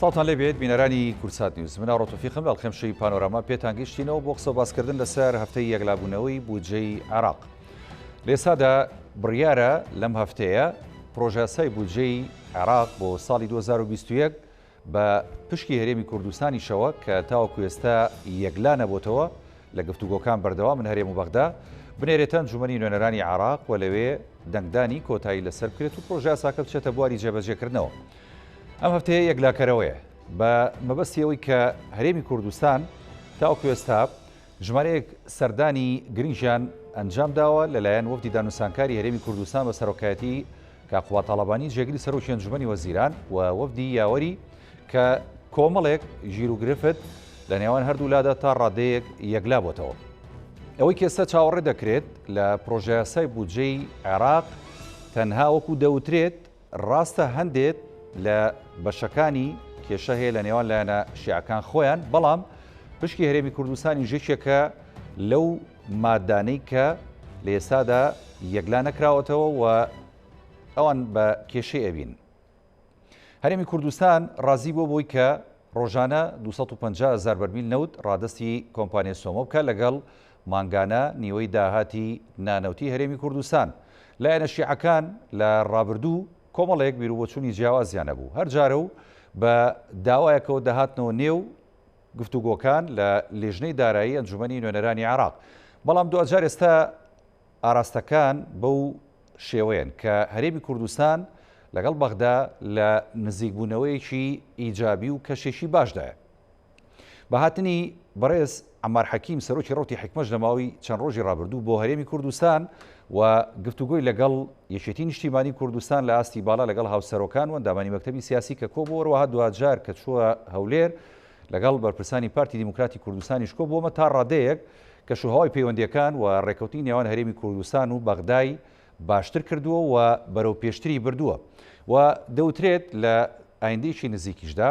ساڵتان لێبێت بینەرانی کورسات نیوز من ڕۆتۆفیقم بە ئەڵخێمشەی پانۆراما پێتان گەشتینەوە بۆ قسە باسکردن لەسەر هەفتەی یەکلابوونەوەی بودجەی عێراق. لێسادا بڕیارە لەم هەفتەیە پرۆژەسای بودجەی عێراق بۆ ساڵی 2021 بە پشکی هەرێمی کوردستانیشەوە کە تاوەکو ئێستا یەکلا نەبووتەوە لە گفتوگۆکان بەردەوام من هەرێم و بەغدا بنێرێتەن جومەنی نوێنەرانی عێراق و لەوێ دەنگدانی کۆتایی لەسەر بکرێت و پرۆژەساکە بچێتە بواری جێبەجێکردنەوە. ئەم هەفتەیە یەکلاکەرەوەیە بە مەبەستی کە هەرێمی کوردستان تاوەکو ئێستا ژمارەیەک سەردانی گرنگیان ئەنجام داوە لەلایەن وەفدی دانوسانکاری هەرێمی کوردستان بە سەرۆکایەتی کاقوبا تاڵەبانی جێگیری سەرۆکی ئەنجومەنی وەزیران و وەفدی یاوەری کە کۆمەڵێک ژیر و گرفت لە نێوان هەردوو لادا تا ڕادەیەک یەکلا بۆتەوە. ئەوەی کە ئێستا چاوەڕێ دەکرێت لە پرۆژەیاسای بودجەی عێراق تەنها وەکو دەوترێت ڕاستە هەندێک لە بەشەکانی کێشە هەیە لە نێوان لایەنە شیعەکان خۆیان، بەڵام پشکی هەرێمی کوردستانی ژێکێکە لەو مادانەی کە لە ئێستادا یەکلا نەکراوەتەوە و ئەوان بە کێشەی ئەبین. هەرێمی کوردستان ڕازی بۆ بۆی کە ڕۆژانە 250,000 بەرمیل نەوت ڕادستی کۆمپانیای سۆمۆ بکە لەگەڵ مانگانە نیوەی داهاتی نانەوتی هەرێمی کوردستان. لایەنە شیعەکان لە ڕابردوو کۆمەڵێک بیرروبۆچوونی جیاوازیان نەبوو، هەر جارە و بە داوایەکەوە دەهاتنەوە نێو گفتوگۆکان لە لێژنەی دارایی ئەنجومەنی نوێنەرانی عێراق. بەڵام دوجار ئێستا ئاراستەکان بەو شێوەیەن کە هەرێمی کوردستان لەگەڵ بەغدا لە نزیکبوونەوەیەکی ئیجابی و کەشێکی باشدایە. بە هاتنی بەڕێز عەمار حەکیم سەرۆکی ڕەوتی حکمەش لە ماوەی چەند ڕۆژی ڕابردوو بۆ هەرێمی کوردستان و گفتوگۆی لەگەڵ یەکێتی نیشتیمانی کوردستان لە ئاستی باڵا لەگەڵ هاوسەرۆکان و ئەندامانی مەکتەبی سیاسی کە کۆ بۆ وەروەها دوجار کە چووە هەولێر لەگەڵ بەرپرسانی پارتی دیموکراتی کوردستانیش کۆ بۆمە تا ڕادەیەک کە شوهەوای پەیوەندیەکان و ڕێکەوتی نێوان هەرێمی کوردستان و بەغدای باشتر کردووە و بەرەو پێشتری بردووە و دەوترێت لە ئایندەیەکی نزیکیشدا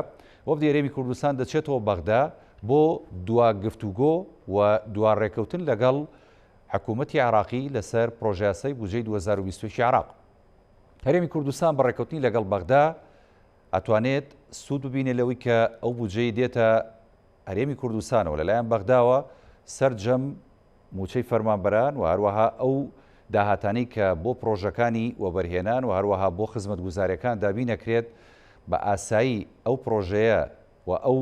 وەفدی هەرێمی کوردستان دەچێتەوە بەغدا بۆ دوا گفتوگۆ و دوا ڕێکەوتن لەگەڵ حکوومەتی عێراقی لەسەر پرۆژەیاسای بودجەی 2021 عێراق. هەرێمی کوردستان بە ڕێکەوتنی لەگەڵ بەغدا ئەتوانێت سوود ببینێ لەوەی کە ئەو بودجەی دێتە هەرێمی کوردستانەوە لەلایەن بەغداوە سەرجەم موچەی فەرمانبەران و هەروەها ئەو داهاتانەی کە بۆ پرۆژەکانی وەبەرهێنان و هەروەها بۆ خزمەتگوزاریەکان دابین نەکرێت بە ئاسایی ئەو پرۆژەیە و ئەو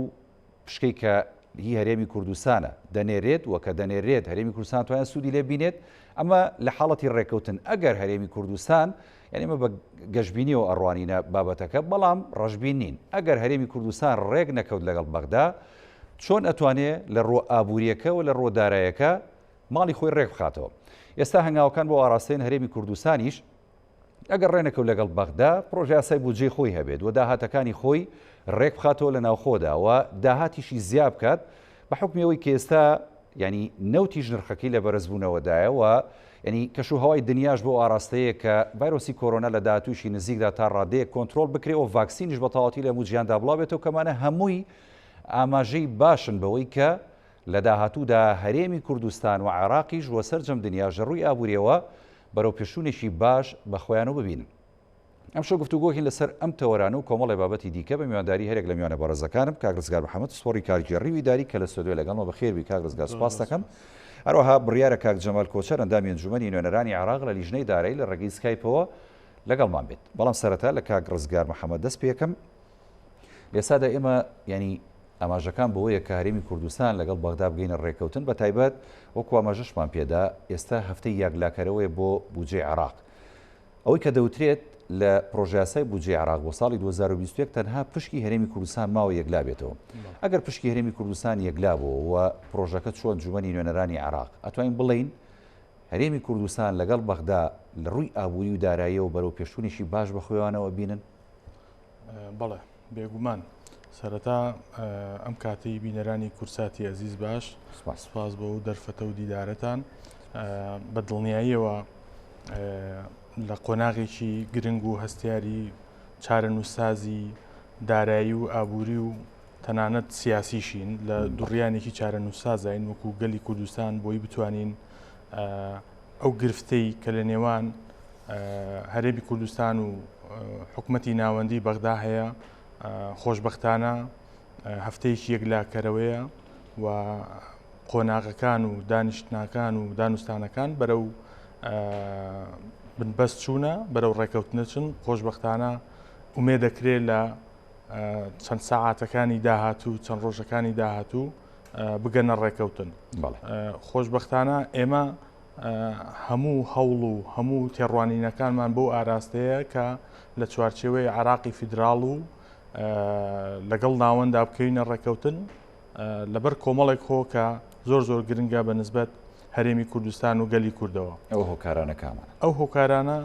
پشکەی کە هی هەرێمی کوردستانە دەنێرێت و کە دەنێرێت هەرێمی کوردستان توانێت سوودی لێ بینێت. ئەمە لە حاڵەتی ڕێکەوتن ئەگەر هەرێمی کوردستان یعنی ئمە بە گەشتبینیەوە ئەڕوانینە بابەتەکە، بەڵام ڕەشبین نین. ئەگەر هەرێمی کوردستان ڕێک نەکەوت لەگەڵ بەغدا چۆن ئەتوانێت لە ڕۆ ئابوووریەکە و لە ڕۆدارایەکە ماڵی خۆی ڕێک بخاتەوە. ئێستا هەنگاوەکان بۆ ئاراستەین هەرێمی کوردستانیش ئەگەر ڕێنەکەوت لەگەڵ بەغدا پرۆژەیاسای بودجەی خۆی هەبێت و داهاتەکانی خۆی ڕێک بخاتەوە لە ناوخۆدا و داهاتیشی زیاد بکات بە حکمیەوەی کە ئێستا ینی نەوتیش نرخەکەی لە بەرزبوونەوەدایە و ینی کەشوهەوای دنیاش بۆ ئاراستەیە کە ڤایرۆسی کۆرۆنا لە داهاتووشی نزیکدا تا ڕادەیە کۆنتترۆل بکرێەوە ڤاکسینیش بە تەواوەتی لە هەموو جیهاندا بڵاوێتەوە کەمانە هەمووی ئاماژەی باشن بەوەی کە لە داهاتوودا هەرێمی کوردستان و عێراقیش وە سەرجەم دنیاژە ڕووی ئابوووریەوە بەرەو پێشوونێکی باش بە خۆیانەوە ببین. ئەم شۆ گفتوگۆکی لەسەر ئەم تەوەرانە و کۆمەڵی بابەتی دیکە بە میوانداری هەرێک لە میوانە بەڕێزەکانم کاک ڕزگار محەممەد سپۆری کارگێڕی داری کە لە سودوێ لەگەڵمە بەخێربی کاک ڕزگار سوپاس دەکەم. هەروەها بڕیارە کاک جەمال کۆچەر ئەندامی ئەنجومەنی نوێنەرانی عێراق لە لیژنەی دارایی لە ڕێگەی سکایپەوە لەگەڵمان بێت. بەڵام سەرەتا لە کاک ڕزگار محەممەد دەست پێکەم. لێسادا ئێمە ینی ئاماژەکان بەوەیە کە هەرێمی کوردستان لەگەڵ بەغدا بگەینە ڕێکەوتن بە تایبەت وەکو ئاماژەشمان پێدا ئێستا هەفتەی یەکلاکەرەوەی بۆ بودجەی عێراق. ئەوەی کە دەوترێت لە پرۆژەیاسای بودجەی عێراق بۆ ساڵی 2021 تەنها پشکی هەرێمی کوردستان ماوە یەکلا بێتەوە. ئەگەر پشکی هەرێمی کوردستان یەکلا بووە و پرۆژەکە چۆن ئەنجومەنی نوێنەرانی عێراق ئەتوانین بڵین هەرێمی کوردستان لەگەڵ بەغدا لە ڕووی ئابووری و داراییە و بەرەو پێشوونێکی باش بەخۆیانەوە بینن. بەڵێ بێگومان سەرەتا ئەم کاتەی بینەرانی کورساتی ئەزیز باش سپاس بۆ و دەرفەتە و دیدارەتان بە دڵنیاییەوە لە قۆناغێکی گرنگ و هەستیاری چارەنووسازی دارایی و ئابووری و تەنانەت سیاسیشین لە دوڕیانێکی چارەنووسازین وەکو گەلی کوردستان بۆی بتوانین ئەو گرفتەی کە لە نێوان هەرێمی کوردستان و حکومەتی ناوەندی بەغدا هەیە خۆشببختانە هەفتەیەکی یەکلاکەرەوەیە و قۆناغەکان و دانیشتناکان و دانوستانەکان بەرەو بنبەست چوونە بەرەو ڕێکەوتنە چن خۆشببختانە ئومێ دەکرێت لە چەند ساعاتەکانی داهاتوو چەند ڕۆژەکانی داهاتوو بگەنە ڕێکەوتن خۆشببختانە ئێمە هەموو هەوڵ و هەموو تێڕوانینەکانمان بۆ ئاراستەیە کە لە چوارچێوەی عراقی فیدراڵ و لەگەڵ ناوەندا بکەینە ڕێکەوتن لەبەر کۆمەڵێک خۆ کە زۆر گرنگە بە نسبەت هەرێمی کوردستان و گەلی کوردەوە ئەو هۆکارانەکانمان ئەو هۆکارانە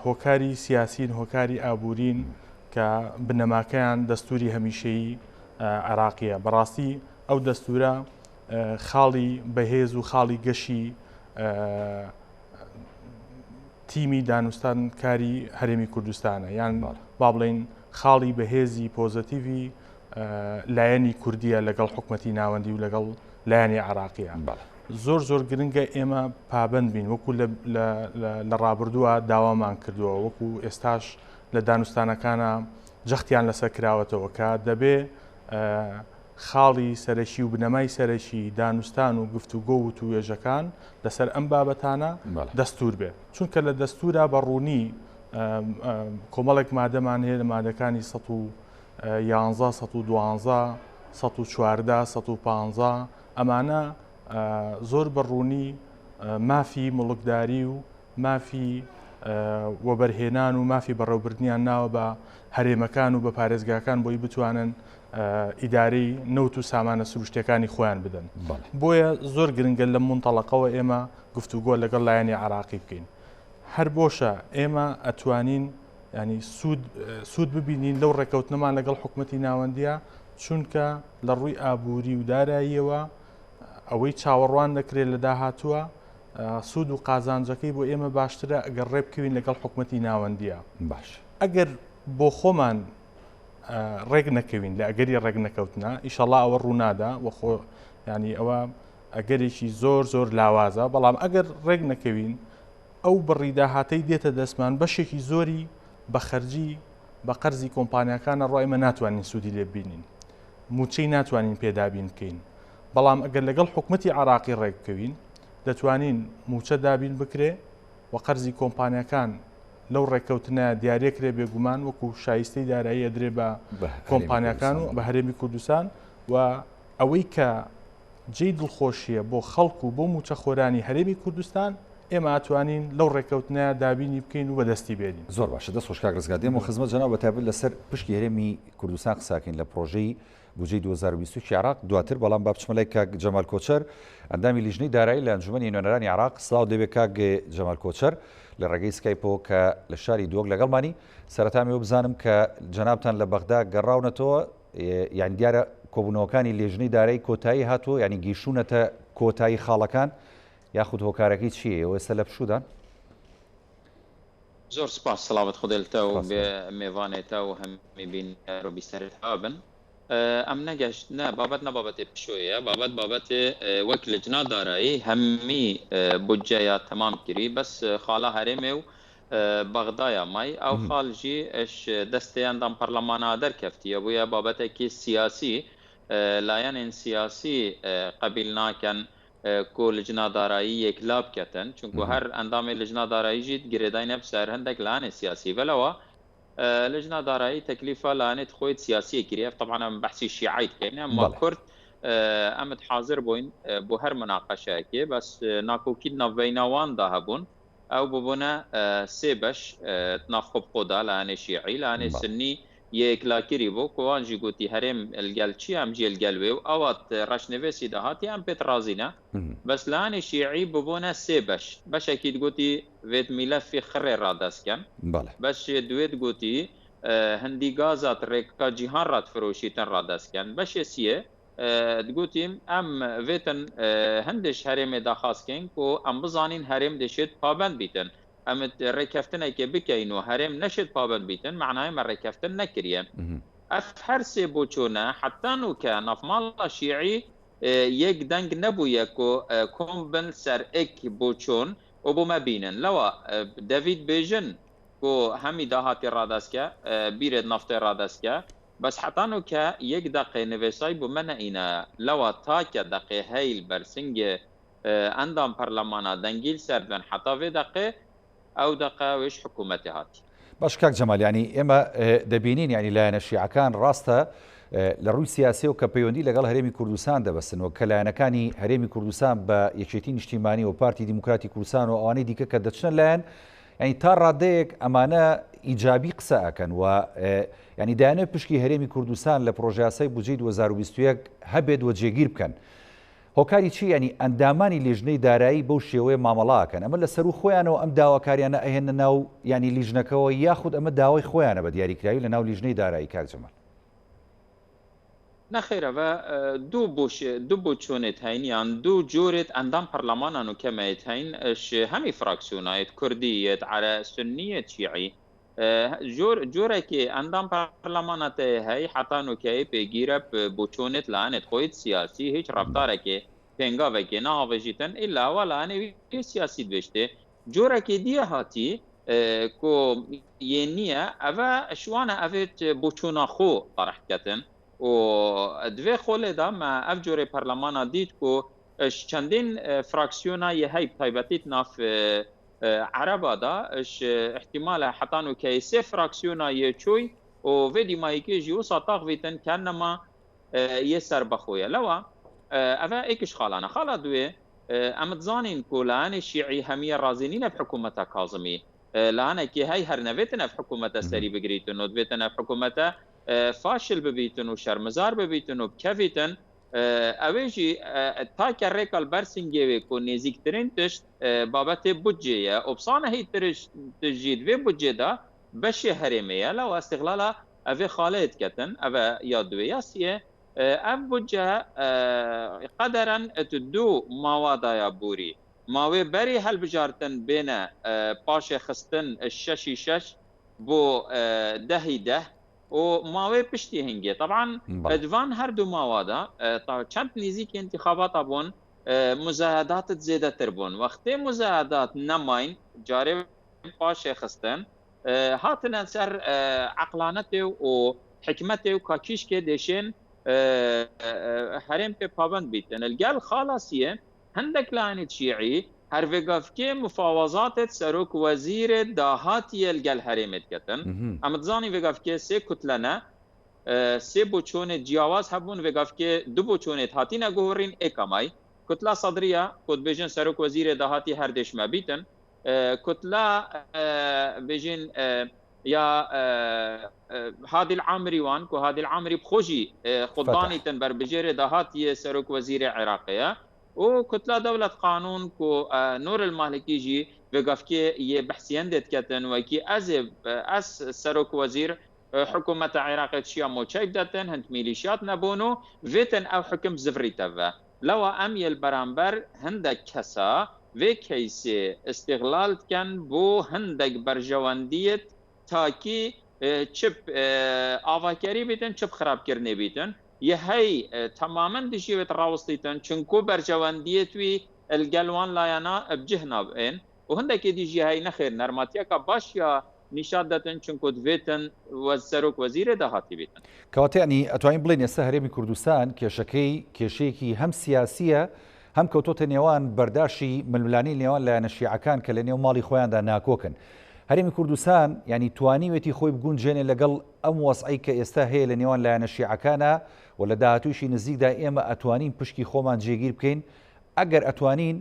هۆکاری سیاسین هۆکاری ئابوورین کە بنەماکەیان دەستوری هەمیشەیی عراقیە بەڕاستی ئەو دەستورە خاڵی بەهێز و خاڵی گەشی تیمی دانوستانکاری هەرێمی کوردستانە یان با بڵێن خاڵی بەهێزی پۆزتیڤی لایەنی کوردیە لەگەڵ حکومەتی ناوەندی و لەگەڵ لایەنی عراقیە زۆر گرنگە ئێمە پابند بین وەکو لە ڕابردووە داوامان کردووە وەکو ئێستاش لە دانوستانەکانە جەختیان لەسەر کراوەتەوە کە دەبێ خاڵی سەرەکی و بنەمای سەرەکی دانوستان و گفتوگۆ و توێژەکان لەسەر ئەم بابەتانە دەستور بێ چونکە لە دەستورە بەڕوونی کۆمەڵێک مادەمان هەیە لە مادەکانی 11 12 14 115 ئەمانە زۆر بەڕوونی مافی مڵکداری و مافی وەبەرهێنان و مافی بەڕێوەبردنیان ناوە بە هەرێمەکان و بە پارێزگاکان بۆی بتوانن ئیدارەی نەوت و سامانە سروشتەکانی خۆیان بدەن بۆیە زۆر گرنگە لە منتەڵەقەوە ئێمە گفتوگۆ لەگەڵ لایەنی عراقی بکەین هەر بۆشە ئێمە ئەتوانین ینی سوود ببینین لەو ڕێکەوتنەمان لەگەڵ حکومەتی ناوەندیە چونکە لە ڕووی ئابووری و داراییەوە ئەوەی چاوەڕوان دەکرێت لە داهاتووە سوود و قازانجەکەی بۆ ئێمە باشترە ئەگەر ڕێبکەوین لەگەڵ حکومەتی ناوەندیە باش ئەگەر بۆ خۆمان ڕێک نەکەوین لە ئەگەری ڕێک نەکەوتنە ئیشەڵا ئەوە ڕوونادا وەخۆ ینی ئەوە ئەگەرێکی زۆر لاوازە بەڵام ئەگەر ڕێک نەکەوین ئەو بڕیداهاتەی دێتە دەستمان بەشێکی زۆری بە خەرجی بە قەرزی کۆمپانیەکانە ڕۆیمە ناتوانین سوودی لێ ببینین موچەی ناتوانین پێدابین بکەین بەڵام ئەگەر لەگەڵ حکومەتی عراقی ڕێککەوین دەتوانین موچە دابین بکرێ و قەرزی کۆمپانیەکان لەو ڕێککەوتنە دیارێکرێ بێگومان وەکو شایستەی دارایی ئەدرێ بە کۆمپانیەکان و بە هەرێمی کوردستان و ئەوەی کە جێی دڵخۆشیە بۆ خەڵک و بۆ موچە خۆرانی هەرێمی کوردستان ئێمە ئەتوانین لەو ڕێککەوتنە دابینی بکەین و بەدەستی بێنین زۆر باشە دەست خۆشکاک ڕزگادێم و خزمەت جەناب بەتابەت لەسەر پشتی هەرێمی کوردستان قساکەین لە پرۆژەی بودجەی 2020 عراق دواتر بەڵام با بچمەلای کاک جەمال کۆچەر ئەندامی لیژنەی دارایی لە ئەنجومەنی نوێنەرانی عراق سڵاو دەبێت کاک جەمال کۆچەر لە ڕێگەی سکایپەوە کە لە شاری دۆک لەگەڵمانی سەرەتامیەوە بزانم کە جەنابتان لە بەغدا گەڕاونەتەوە یان دیارە کۆبوونەوەکانی لێژنەی دارایی کۆتایی هاتووە ینی گەیشتونەتە کۆتایی خاڵەکان یاخود هۆکارەکەی چییە ئەوە ئێستا لە پشودان زۆر سپاس سڵاوت خودێتە و بێ میێوانێتە و هەمی بین ڕۆبیستەرێت هابن ئەم نەگەشت نە بابەت نەبابەتێ پشۆیە بابەتێ وەک لجنا دارایی هەمی بودجەیە تەمام کردی بەس خاڵە هەرێمێ و بەغدایە مای ئەو خاڵژی ئەش دەستەیاندان پەرلەمانە دەرکەفتیە بووە بابەتێکی سیاسی لایەنێن سیاسی قەبیل ناکەن کو لجنا دارایی یەکلا بکەتن چونکو هەر ئەندامی لجنا دارایی ژیت گرێدای نەبسەر هەندێک لایەنێ سیاسی بەلەوە لجنة دارایی تكليفة لانت خويت سياسية كريف طبعا بحثي شيعي كاين اما كرد امد حاضر بوين بو هر مناقشه كي بس ناكو كيدنا بينوان دهبون او ببونا سيبش تنافق قودا لاني شيعي لاني سني يكلا كريبو كوانجي قوتي هرم الجالشي ام جي الجلوي اوات رشنفسي دهاتي ام بترازينا بس لاني شيعي ببونا سيبش باش اكيد قوتي فيت ملف خري رادسكن باش دويت قوتي هندي غازات ريكا جيهان رات فروشي تن رادسكن باش سيه تقولتیم ام ویتن هندش هرم داخاسکن کو ام بزانین هرم دشت پابند بیتن ام رکفتن که بکین و هرم نشد پابند بیتن معناه ما رکفتن نکریم اف هر سه بوچونه حتی نو که نفمال شیعی یک دنگ نبویه کو کومبن سر اک بوچون و بو ما بینن لوا داوید بیژن کو همی دهاتی رادسکه بیرد نفت رادسکه بس حتانو که یک دقیقه نویسای بمنه اینا لوا تا که دقیقه هیل برسنگ اندام پرلمانا دنگیل سردن حتی و دقیقه او دقیقه ویش حکومتی هاتی. باش کاک جەمال ینی ئێمە دەبینین ینی لایەنە شیعەکان ڕاستە لە ڕووی سیاسی و کە پەیوەندی لەگەڵ هەرێمی کوردستان دەبەستنەوە کە لایەنەکانی هەرێمی کوردستان بە یەکێتی نیشتیمانی و پارتی دیموکراتی کوردستان و ئەوانەی دیکە کە دەچنە لایەن ینی تا ڕادەیەک ئەمانە ئیجابی قسە ئەکەن و ینی دایانە پشکی هەرێمی کوردستان لە پرۆژیاسای بودجەی 2021 هەبێت وە جێگیر بکەن. هۆکاری چی ینی ئەندامانی لێژنەی دارایی بەو شێوەیە مامەڵاکەن ئەمە لە سەر و خۆیانەوە ئەم داواکاریانە ئەهێنە ناو ینی لیژنەکەەوە یاخود ئەمە داوای خۆیانە بە دیاریکراوی لە ناو لیژنەی دارایی کاک جەمال. نەخێرەوە دوو بۆ چۆنێت هەینیان دوو جۆرێت ئەندام پەرلەمانان و کەمەیت هەین هەمی فراکسیۆنایەت کوردیەت عرە سنیەت شیعی جۆرێکی ئەندام پەرلەمانەتەیە هەی حتانوکەی پێگیرە بۆ چۆنێت لاەنێت خۆیت سیاسی هیچ ڕفتارێکی پێنگاوێکی ناهاوێژیتن ئیلاوە لاەنێوی سیاسی دوێشتێ جۆرێکی دیە هاتی کۆ یێ نییە ئەvە شوانە ئەvێت بۆ چۆناخۆ قەرەحکەتن و دوێ خۆلێدا مە ئەف جۆرێ پەرلەمانە دیت کۆ چەندین فراکسیۆنا یە هەی تایبەتیت ناف عربادا احتمالە حتانوکەی سێ فراکسیۆنا یە چۆی و vê dîmayîkê jî wisa taxvîtin kennema yê serbexwe lewa ev êkiş xalane xala duê em dizanîn ku laenê şîî hemiye razî nîne ev hikûmeta Kazimî laenekî hey her nevêtin ev hikûmeta serî bigirîtin û divêtin ev hikûmeta faşil bibîtin û şermizar bibîtin û bikevîtin ew ê jî take rêka li bersingê wê ku nêzîktirîn tişt babetê budcê ye û pisana hî jî divê budcê da beşê herêmê ye lewa istiqlala ev ê xaleyê diketin ev ya duê ya siyê ev budce qederan du mawada ya borî mawê berî helbijartin bêne paşê xistin şeşî şeş بۆ دهی ده و ماوەی پشتی هەنگێ طبعا دوان هەردوو ماوادا چەند نزیکی انتخاباتا بوون مزایداتت زێدەتر بوون وەختێ مزایدات نەماین جارێ پاشێ خستن هاتنە سەر عەقلانەتێ و حکمەتێ و کاکیشکێ دێشێن هەرێم پێ پابند بیتن الگەل خاڵاسیە هەندێک لایەنێت شیعی هەروێگافکێ مفاوەزاتێت سەرۆک وەزیرێت داهاتیە لەگەل هەرێمێت کەتن ئەمە دزانی vêgavkê sê kutlene sê boçonê ciyawaz hebûn vêgavkê du boçonêt hatîne guhirîn êkamay kutla Sadriya ku dibêjin serok wezîrê dahatî her dêşme bîtin kutla bêjin ya Hadil Amrî wan ku Hadil Amrî xwe jî xwedanîtin berbijêrê dahatiye serok wezîrê Iraqê ye û kutla dewlet qanûn ku Nur el-Maliki jî vêgavkê yê behsiyendê diketin wekî ez serok wezîr hikûmeta Iraqê çiya moçey bidetin hind mîlîşyat nebûn û vêtin ew hikim zivrîte ve lewa em yê li beramber hindek kesa vê keysê istiqlal dikin bû hindek berjewendiyet takî çip avakerî bîtin çip xirabkirinê bîtin yê hey temamen dijî rawistîtin çunku berjewendiyet wî الگەل وان لایەنا بجه نابێن و هەندێکی دیژی هەی نەخێر نەرماتیەکە باش یا نیشاد دەتن چونکو دوێتن سەرۆک وەزیرێ داهاتی بێتن کەواتە ینی ئەتوانین بڵێن ئێستا هەرێمی کوردستان کێشەیەکی هەم سیاسیە هەم کەوتۆتە نێوان بەرداشی ململانی نێوان لایەنە شیعەکان کە لە نێو ماڵی خۆیاندا ناکۆکن هەرێمی کوردستان ینی توانیوێتی خۆی بگونجێنێ لەگەڵ ئەم وەسعی کە ئێستا هەیە لە نێوان لایەنە شیعەکانە و لە داهاتووشی نزیکدا ئێمە ئەتوانین پشکی خۆمان جێگیر بکەین ئەگەر ئەتوانین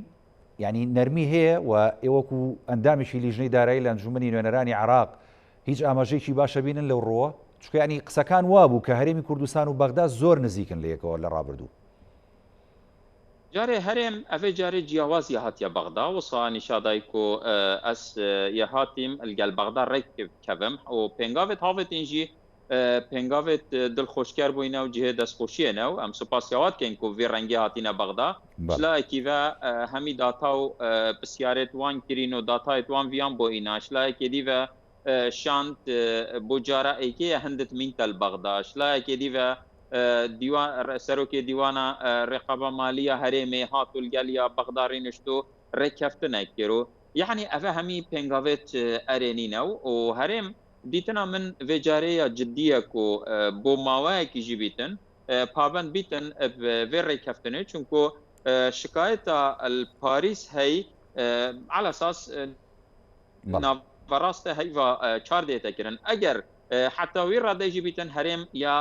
ینی نەرمی هەیە و ئێوەکو ئەندامیشی لیژنەی دارایی لە ئەنجومەنی نوێنەرانی عراق هیچ ئاماژەیەکی باشە بینن لەو ڕۆوە چونکە ینی قسەکان وابوو کە هەرێمی کوردستان و بەغدا زۆر نزیکن لە یەکەوە لە ڕابردوو جارێ هەرێم ئەvê جارێ جیاوازی هاتیە بەغدا وسا نیشادای کو ئەس یە هاتیم لەگەل بەغدا ڕێک کەvim و پێنگاوێت هاوێتین jî پێنگاوێت دڵخۆشکار بووینە و جهێ دەستخۆشیێنە و ئەم سوپاسیاوات کەین کو vê rengê hatîne بەغدا شلایەکی ve hemî data û pisyarêt wan kirîn û datayet wan viyan boîna şilayekê dî ve şand bo cara êkê hindit mîn tel bexda şilayekê dî ve serokê dîwana rêqaba maliya herêmê hat û gel ya bexdarî nişto rêkeftinek kir û yani ev hemî pêngavêt erênîne û herêm دیتنا من وجارەیە جددیەک و بۆ ماوەیەکیژی بیتن پابند بیتن vê rêkeftinê çunku şikayeta Parîs hey ala esas navarast heyva çar dê tekirin eger heta wî radê jî bîtin herêm ya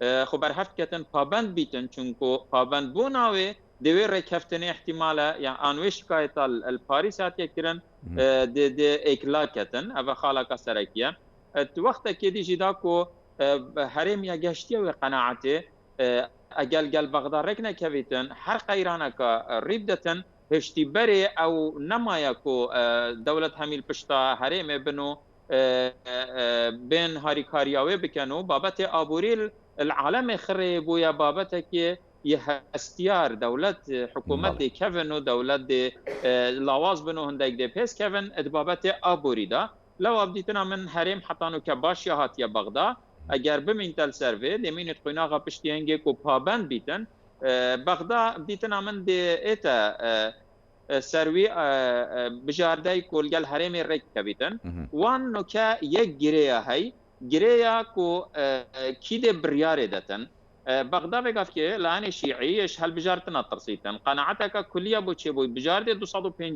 xwe berhev ketin pabend bîtin çunku pabendbûna wê divê rêkeftinê ihtimale ya an wê şikayeta Parîs hatiye kirin dê êkila ketin ev xalaka serekiye wextekê dî jî da ku herêm ya geştiye wê qenaetê egel gel Bexda rek nekevîtin her qeyraneka rîb detin hiştî berê ew nemaya ku dewlet hemîl pişta herêmê bin û bên harîkariya wê bikin û babetê aborî alemê xirê bûye babetekê ye hestiyar dewlet hikûmet dê kevin û dewlet dê lawaz bin û hindek dê pês kevin di babetê aborî da lew ev dîtina min herêm heta nûke başiya hatiye Bexda eger bimîn tel ser vê demînît xwînaxa piştiyengê ku pabend bîtin Bexda dîtina min dê ête serwî bijardeyî ku gel herêmê rêk kevîtin wan nûke yek girêya hey girêya ku kî dê biryarê detin Bexda vêgavkê li anê şîî eş helbijartina tirsîtin qenaeteka kulliya bû çêbûyî bijardê 250,000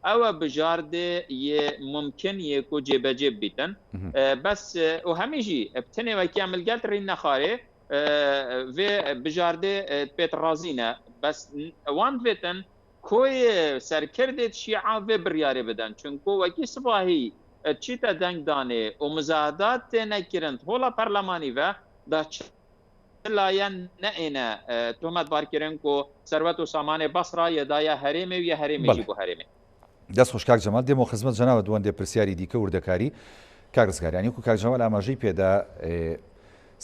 ew bijardê yê mumkin yê ku cêbecê bîtin bes û hemî jî tinê wekî em milgel rîn nexarê vê bijardê pêt razî ne bes wan vêtin koyê serkirdê şî'a vê biryarê bidin çunku wekî sibahî çîte deng danê û mizadat tê nekirin hola perlemanî ve da layen neêne tuhmet barkirin ku servet û samanê Basra yê daye herêmê û ye herêmê jî bû herêmê دەست خۆش کاک جەمال دێمە خزمەت جەناوە دووەندێ پرسیاری دیکە وردەکاری کاکرزگاریانی و کاک جەمال ئاماژەی پێدا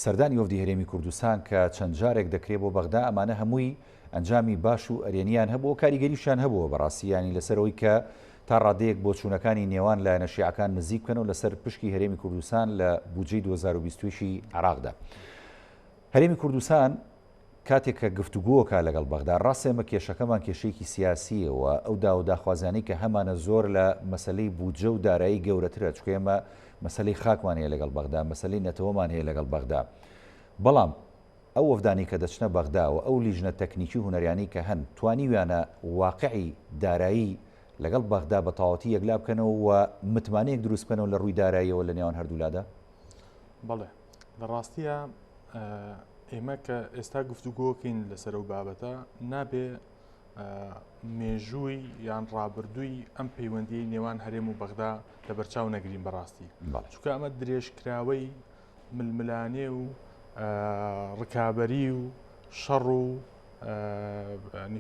سەردانی وەفدی هەرێمی کوردستان کە چەند جارێک دەکرێت بۆ بەغدا ئەمانە هەمووی ئەنجامی باش و ئەرێنیان هەبوو کاریگەریشیان هەبووە بەڕاستی ینی لەسەرەوەی کە تا ڕادەیەک بۆ چوونەکانی نێوان لایەنە شیعەکان نزیک بکەن و لەسەر پشکی هەرێمی کوردستان لە بودجەی 2020 عراقدا هەرێمی کوردستان کاتێک کە گفتوگۆکە لەگەڵ بەغدا ڕاستێمە کێشەکەمان کێشەیەکی سیاسیەوە ئەو دا و داخوازانی کە هەمانە زۆر لە مەسلەی بودجە و دارایی گەورەترە چکە ئێمە مەسلەی خاکمان هەیە لەگەڵ بەغدا مەسلەی نەتەوەمان هەیە لەگەڵ بەغدا بەڵام ئەو وەفدانی کە دەچنە بەغدا و ئەو لیژنە تەکنیکی و هونەریانی کە هەن توانیویانە واقعی دارایی لەگەڵ بەغدا بە تەواوەتی یەکلا بکەنەوە و متمانەیەک دروست بکەنەوە لە ڕووی داراییەوە لە نێوان هەردوولادا بەڵێ لە ڕاستیە ئێمە کە ئێستا گفتوگۆکەین لەسەر ئەو بابەتە نابێ مێژووی یان ڕابردووی ئەم پەیوەندی نێوان هەرێم و بەغدا لە بەرچاو نەگرین بەڕاستی چونکە ئەمە درێژکراوەی ململانێ و ڕکابەری و شەڕ و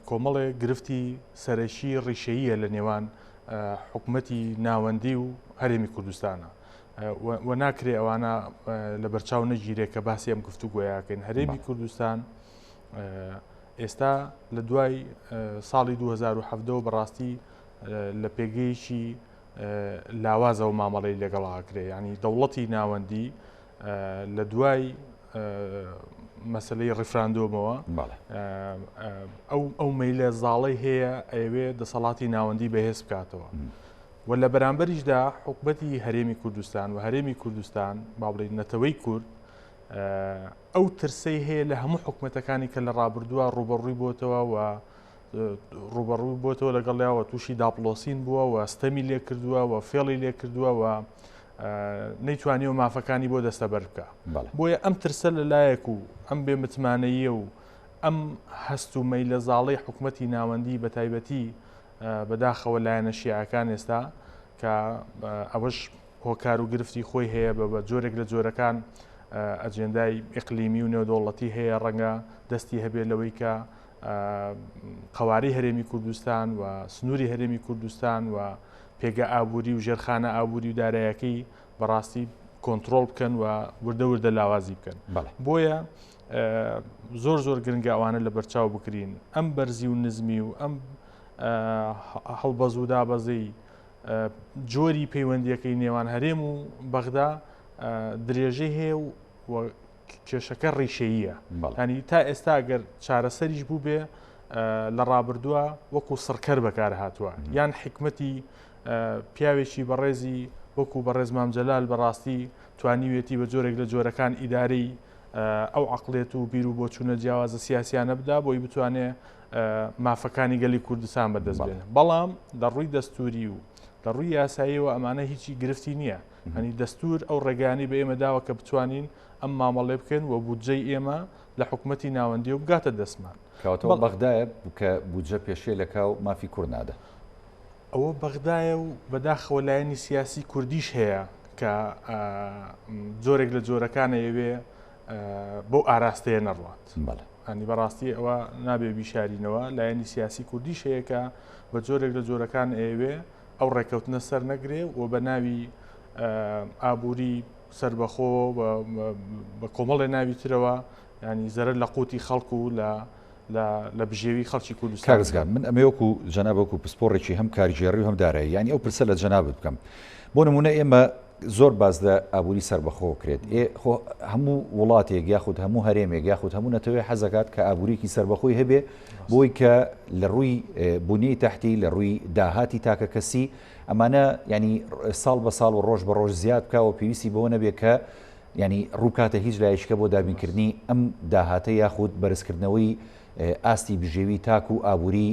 کۆمەڵێ گرفتی سەرەشی ڕیشەییە لە نێوان حکومەتی ناوەندی و هەرێمی کوردستانە و ناکرێ ئەوانە لە بەرچاو نەگیرێت کە باسی ئەم گفتوگۆیاکەین هەرێمی کوردستان ئێستا لە دوای ساڵی 2017 بەڕاستی لە پێگەیشی لاوازەوە مامەڵەی لەگەڵاکرێ ینی دەوڵەتی ناوەندی لە دوای مەسلەی ڕیفراندۆمەوە ئەو مەیلە زاڵی هەیە ئەوێ دەسەڵاتی ناوەندی بەهێز بکاتەوە و لە بەرامبەریشدا حکومەتی هەرێمی کوردستان و هەرێمی کوردستان با بڵێن نەتەوەی کورد ئەو ترسەی هەیە لە هەموو حکومەتەکانی کە لە ڕابردووە ڕوبەڕووی بۆتەوە و ڕوبەڕووی بۆتەوە لەگەڵیاوە تووشی داپلۆسین بووە و ستەمی لێ کردووە و فێڵی لێ کردووە و نەیتوانیەوە مافەکانی بۆ دەستەبەر بکە بۆیە ئەم ترسە لەلایەک و ئەم بێ متمانەیە و ئەم هەست و مەیلە زاڵەی حکومەتی ناوەندی بە تایبەتی بەداخەوە لایەنە شیعەکان ئێستا کە ئەوەش هۆکار و گرفتی خۆی هەیە بە جۆرێک لە جۆرەکان ئەجێندای ئیقلیمی و نێودەوڵەتی هەیە ڕەنگە دەستی هەبێت لەوەی کە قەواری هەرێمی کوردستان و سنووری هەرێمی کوردستان و پێگە ئابووری و ژێرخانە ئابووری و دارایەکەی بەڕاستی کۆنتترۆل بکەن و وردە وردە لاوازی بکەن بۆیە زۆر زۆر گرنگە ئەوانە لە بەرچاو بکرین ئەم بەرزی و نزمی و ئەم هەڵبەز و دابەزەی جۆری پەیوەندیەکەی نێوان هەرێم و بەغدا درێژەی هەیە و کێشەکە ڕیشەییە ینی تا ئێستا گەر چارەسەریش بوو بێ لە ڕابردووە وەکو سڕکەر بەکار هاتووە یان حکمەتی پیاوێکی بەڕێزی وەکو بەڕێز مام جەلال بەڕاستی توانیوێتی بە جۆرێک لە جۆرەکان ئیدارەی ئەو عەقڵێت و بیر و بۆ چوونە جیاوازە سیاسیانە بدا بۆی بتوانێت مافەکانی گەلی کوردستان بەدەست بێنێت. بەڵام لە ڕووی دەستوری و لە ڕووی یاساییەوە ئەمانە هیچی گرفتی نییە. هەنی دەستور ئەو ڕێگانی بە ئێمە داوە کە بتوانین ئەم مامەڵێ بکەن و بودجەی ئێمە لە حکوومەتی ناوەندی و بگاتە دەستمان. کەواتەوە بەغدایە کە بودجە پێشێ لە کاو مافی کوڕ نادە. ئەوە بەغدایە و بەداخەوە لایەنی سیاسی کوردیش هەیە کە جۆرێک لە جۆرەکانە ئەوێ بۆ ئاراستەیە نەڕوات. هەنی بەڕاستی ئەوە نابێ بیشارینەوە لایەنی سیاسی کوردیش هەیە کە بە جۆرێک لە جۆرەکان ئەوێ ئەو ڕێکەوتنە سەر نەگرێ و بە ناوی ئابووری سربەخۆ بە کۆمەڵێ ناوی ترەوە ینی زەرەر لە قوتی خەڵکو و لە بژێوی خەڵکی کوردستان. کارزگار من ئەمەوەکو جەنابەکو پسپۆڕێکی هەم کاریگێڕی و هەم دارایی ینی ئەو پرسە لە جەنابەت بکەم بۆ نمونە ئێمە زۆر باز لە ئابووری سربەخۆ کرێت هەموو وڵاتێک یاخود هەموو هەرێمێک یاخود هەموو نەتەوەی حەزەکات کە ئابووریکی سربەخۆی هەبێ بۆی کە لە ڕووی بنیەی تەحتی لە ڕووی داهاتی تاکە کەسی ئەمانە ینی ساڵ بە ساڵ و ڕۆژ بە ڕۆژ زیاد بکە و پێویستی بەوە نەبێ کە ینی ڕووکاتە هیچ لایشکە بۆ دابینکردنی ئەم داهاتە یاخود بەرزکردنەوەی ئاستی بژێوی تاک و ئابووری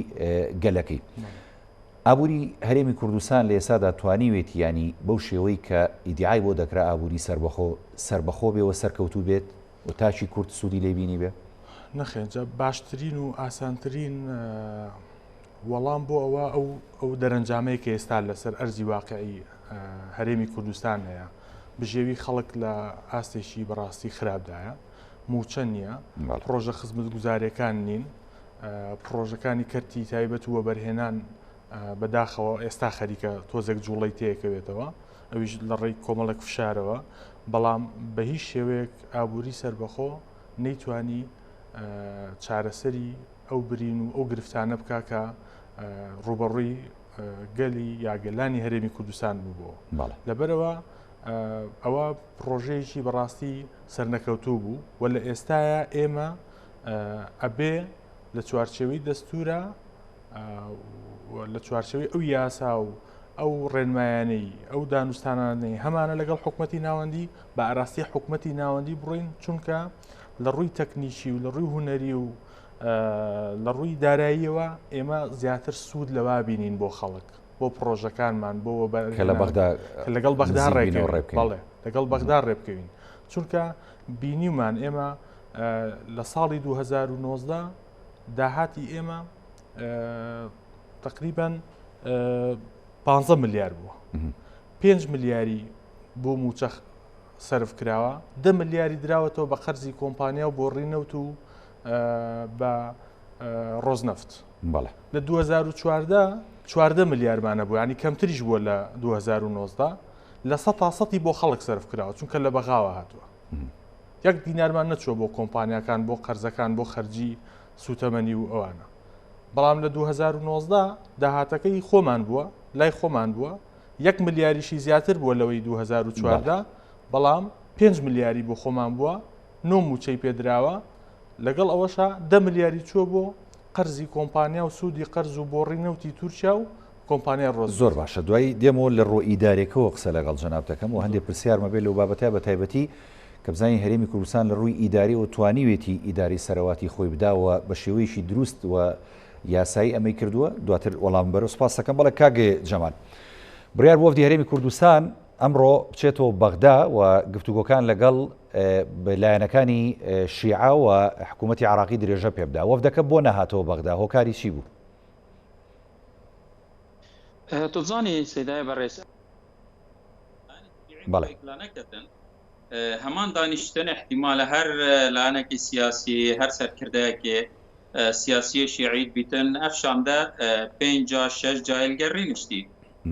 گەلەکەی. ئابووری هەرێمی کوردستان لە ئێسادا توانیوێتی ینی بەو شێوەی کە ئیدعای بۆ دەکرا ئابووری سربەخۆ بێەوە سەرکەوتوو بێت و تاچی کورد سوودی لێبینی بێ؟ نەخێنجە باشترین و ئاسانترین وەڵام بۆ ئەوە ئەو دەرەنجامەیە کە ئێستا لەسەر ئەرزی واقعی هەرێمی کوردستان هەیە بژێوی خەڵک لە ئاستێکی بەڕاستی خراپدایە موچە نییە پرۆژە خزمەت گوزاریەکان نین پرۆژەکانی کەرتی تایبەت و وەبەرهێنان بەداخەوە ئێستا خەریکە تۆزێک جوڵی تێکەوێتەوە ئەویش لە ڕێی کۆمەڵک فشارەوە بەڵام بە هیچ شێوەیەک ئابووری سربەخۆ نەیتوانی چارەسەری ئەو برین و ئەو گرفتانە بکا کە ڕوبەڕووی گەلی یاگەلانی هەرێمی کوردستان بووبەوە. لەبەرەوە ئەوە پرۆژەیەکی بەڕاستی سەرنەکەوتوو بوو و لە ئێستاە ئێمە ئەبێ لە چوارچێوەی دەستورە لە چوارچەوەی ئەو یاسا و ئەو ڕێنمایانەی ئەو دانوستانانەی هەمانە لەگەڵ حکوومەتی ناوەندی بە ئاراستی حکوومەتی ناوەندی بڕین چونکە لە ڕووی تەکنیکی و لە ڕووی هوەری و لە ڕووی داراییەوە ئێمە زیاتر سوود لەوا بینین بۆ خەڵک بۆ پرۆژەکانمان بۆ لەگەڵ بەغدا ڕێکڵێ لەگەڵ بەغدا ڕێبکەوین چونکە بینیمان ئێمە لە ساڵی 2019 داهاتی ئێمە تقریبان 15 ملیار بووە 5 ملیاری بۆ موچە سرف کراوە 10 ملیاری دراوەتەوە بە قەرزی کۆمپانیا و بۆ ڕینەوت و بە ڕۆزنەفت لە 2014 ملیارمانە بوو ینی کەمتریش بووە لە 2019 لە 100% بۆ خەڵک سرف کراوە چونکە لە بەغاوە هاتووە یەک دینارمان نەچوە بۆ کۆمپانیاکان بۆ قەرزەکان بۆ خەرجی سوتەمەنی و ئەوانە بەڵام لە 2019 داهاتەکەی خۆمان بووە لای خۆمان بووە 1 ملیاریشی زیاتر بووە لەوەی 2014 بەڵام 5 ملیاری بۆ خۆمان بووە 9 موچەی پێدراوە لەگەڵ ئەوەشە 10 ملیاری چوە بۆ قەرزی کۆمپانیا و سوودی قەرز و بۆ ڕینەوتی تورکیا و کۆمپانیا ڕۆز. زۆر باشە دوای دێمەوە لە ڕۆ ئیدارێکەوە قسە لەگەڵ جەناب دەکەم و هەندێک پرسیارمە بێت لەو بابەتە بە تایبەتی کە بزانین هەرێمی کوردستان لە ڕووی ئیداری و توانیوێتی ئیداری سەرەواتی خۆی بداوە بە شێوەیەکی دروست و یاسایی ئەمەی کردووە دواتر وەڵام بەرەو سپاس دەکەم بەڵێ کاگێ جەمال بڕیار بۆ وەفدی هەرێمی کوردستان ئەمڕۆ بچێتەوە بەغدا و گفتوگۆکان لەگەڵ لایەنەکانی شیعە و حکوومەتی عراقی درێژە پێ بدا وەفدەکە بۆ نەهاتەوە بەغدا هۆکاری چی بوو؟ تزانی سیدای بەڕێز هەمان دانیشتن احتیمالە هەر لاەنێکی سیاسی هەر سەرکردەیەکێ سیاسی شیعید بیتن ئەفشاندا 5-6 جایلگەڕی نیشتی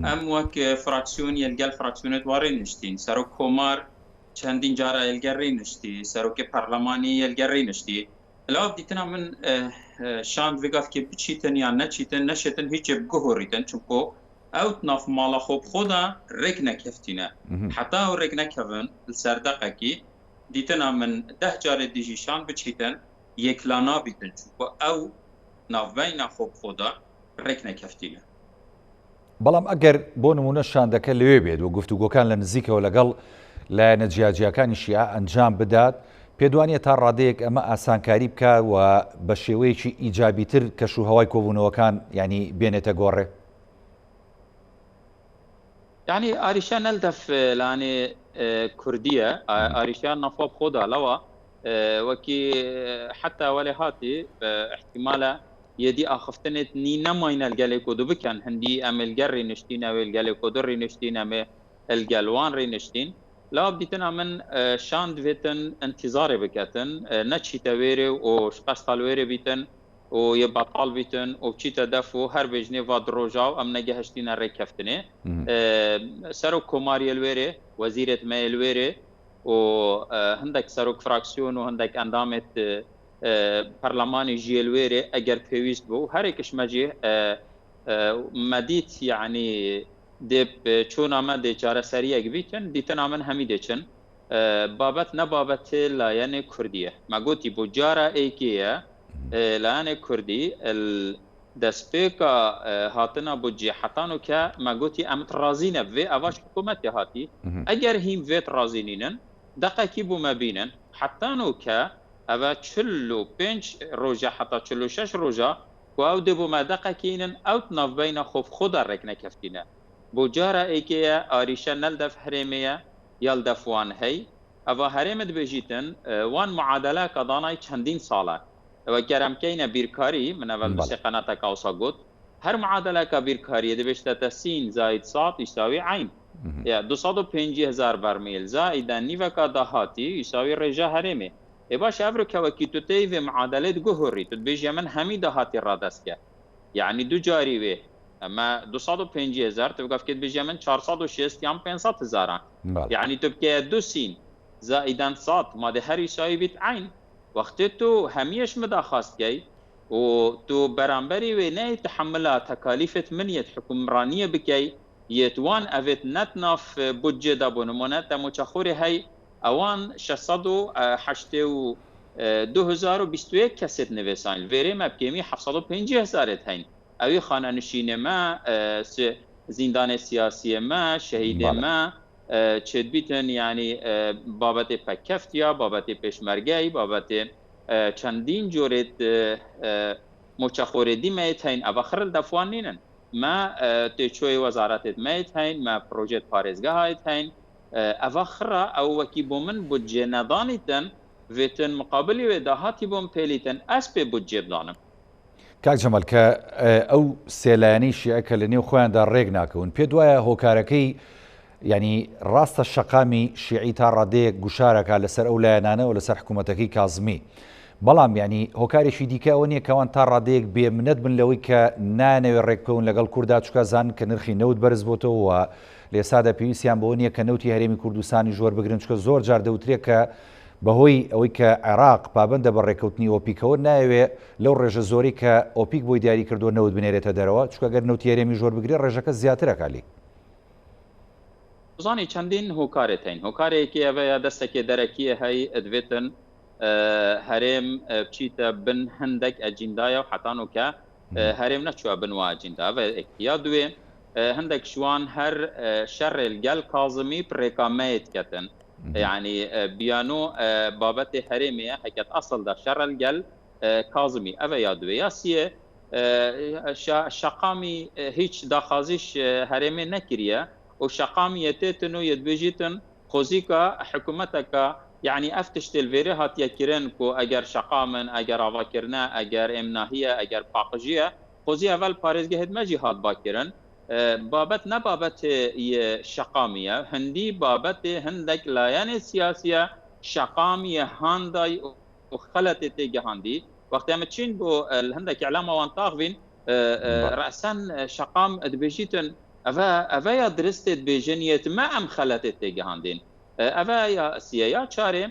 ئەم وەک فراکسیۆن یەلگەل فراکسیۆنێت وارێ نیشتین سەرۆک کۆمار چەندین جارە یەلگەڕی نیشتی سەرۆکی پەرلەمانی یەلگەڕی نیشتی لەو دیتنا من شاند vegaf کە بچیتن یان نەچیتن نەشێتن هیچێ بگۆڕیتن چونکۆ ئەو ناف ماڵە خۆب خۆدا ڕێک نەکەفتینە حتا ئەو ڕێک نەکەون سەردەقەکی دیتنا من 10 جارێ دیژی شان بچیتن یەکلا نابیتن چونکۆ ئەو ناوبەینا خۆب خۆدا ڕێک نەکەفتینە بەڵام ئەگەر بۆ نمونە شاندەکە لەوێ بێت و گفتوگۆکان لە نزیکەوە لەگەڵ لایەنە جیاجیەکانی شیعە ئەنجام بدات پێدوانیە تا ڕادەیەک ئەمە ئاسانکاری بکە و بە شێوەیەکی ئیجابیتر کەشوهەوای کۆبوونەوەکان ینی بێنێتە گۆڕێ. يعني آريشان نلدف لاني كردية آريشان نفوب خودا لوا وكي حتى ولي هاتي احتمالا يدي اخفتنت ني نماين الجاليكو دو بكان هندي ام الجري نشتين او الجاليكو دري نشتين ام الجالوان ري نشتين لا بديتنا من شاند فيتن انتظار بكاتن نتشي تاويري او شقاش طالويري بيتن و يبطال بيتن و بچيتا دفو هر بجني فاد روجاو ام نجهشتينا ريكفتني سرو كوماري الويري وزيرة ماي الويري و هندك سروك فراكسيون و هندك اندامت برلماني جي الويري اگر بيويست بو هر اكش مجي مديت يعني دب چون ما دي چاره سريه بيتن ديتن امن همي دچن بابت نبابت لا يعني كرديه ما قلتي بجاره ايكيه لانه كردي دسبيكا هاتنا بوجي حتانو كا ما قلتي امت رازينه في اواش حكومتي هاتي اگر هيم فيت رازينين دقيقي بو ما بينن حتانو كا اوا چلو پنج روجا حتى چلو شش روجا و دبو ما دقيقين اوت ناف بين خوف خدا ركنا كفتينا بوجاره ايكيا آريشا نلدف حريميه يلدف وان هي اوا حريمت بجيتن وان معادله قضاناي چندين ساله و گرم کین بیرکاری من اول بس قناة کاوسا قلت هر معادله كبيركاري دبشت سين زائد صاد يساوي عين يعني 250,000 برميل زائد نيفكا دهاتي يساوي رجا هرمي باش افرو كوكي تتي في معادله جوهري تبيج من همي دهاتي رادسكا يعني دو جاري وي اما 250,000 تبقى في بيج من 406 يام 500,000 يعني تبقى دو سين زائدا صاد ما ده هر يساوي بيت عين وقتی تو همیش مداخست کی و تو برانبری و نه تحمل تکالیفت منیت حکمرانیه بکی یتوان اوت نتناف بودجه دابونمونه تموچخوری هی اوان 682,021 کسیت نویسان ویره مبکیمی 750,000 هین اوی خانه نشین ما زندان سیاسی ما شهید ما چه بیتن یعنی بابت پکفتیا بابت پشمرگی بابت چندین جورت مچخوردی میتین اواخر دفوانینن ما تشوی وزارت میتین ما پروژه پارزگاه هایتین اواخر او وکی بومن بودجه ندانیتن ویتن مقابلی و دهاتی بوم پیلیتن اسب بودجه بدانم کاک جەمال کە ئەو سێلایەنەی شیعەکە لە نێو خۆیاندا ڕێک ناکەون پێ دوایە هۆکارەکەی ینی ڕاستە شەقامی شیعی تا ڕادەیەک گوشارەکە لەسەر ئەو لایەنانە و لەسەر حکوومەتەکەی کازمی بەڵام ینی هۆکارێکی دیکە ئەوە نییە کەوان تا ڕادەیەک بێمنەت بن لەوەی کە نانەوێ ڕێککەون لەگەڵ کووردا چکە زان کە نرخی نەوت بەرز بۆتەوە و لێسادا پێویستیان بەوە نییە کە نەوتی هەرێمی کوردستانی ژۆر بگرن چکە زۆر جار دەوترێت کە بەهۆی ئەوەی کە عێراق پابندە بە ڕێککەوتنی ئۆپیکەوە نایەوێ لەو ڕێژە زۆری کە ئۆپیک بۆی دیاری کردو نەوت بنێرێتە دەرەوە چکە گەر نەوتی هەرێمی ژۆر بگرێت ڕێژەکە زیاترەکالی زانی چندین هۆکارێتین هۆکارێکی ئەوەیە دەستێکی دەرەکیە هەی ئەدوێتن هەرێم بچیتە بن هەندێک ئەجیندایە و حتانوکە هەرێم نەچووە بنوە ئەجیندا ئەکتیا دوێ هەندێک شوان هەر شەڕێل گەل کازمی پڕێکامەیت کەتن يعني بيانو بابت هرمية حكت أصل ده شر الجل كاظمي أبا يادوي ياسية شقامي هيج داخازيش هرمي نكريا وشقامي يتتنو يدبجيتن خوزيكا حكومتك يعني افتشت الفيري هات يكرن كو اگر شقامن اگر اواكرنا اگر امناهية اگر باقجية خوزي اول بارزگه هدمجي هات باكرن بابت نبابت شقامية هندي بابت هندك لايان سياسية شقامية هانداي وخلت تيجهاندي وقت ما تشين بو هندك اعلام وان طاغفين راسا شقام دبيجيتن افا يا درست بجنيت ما ام خلت تيجهاندين افا يا سيايا چاره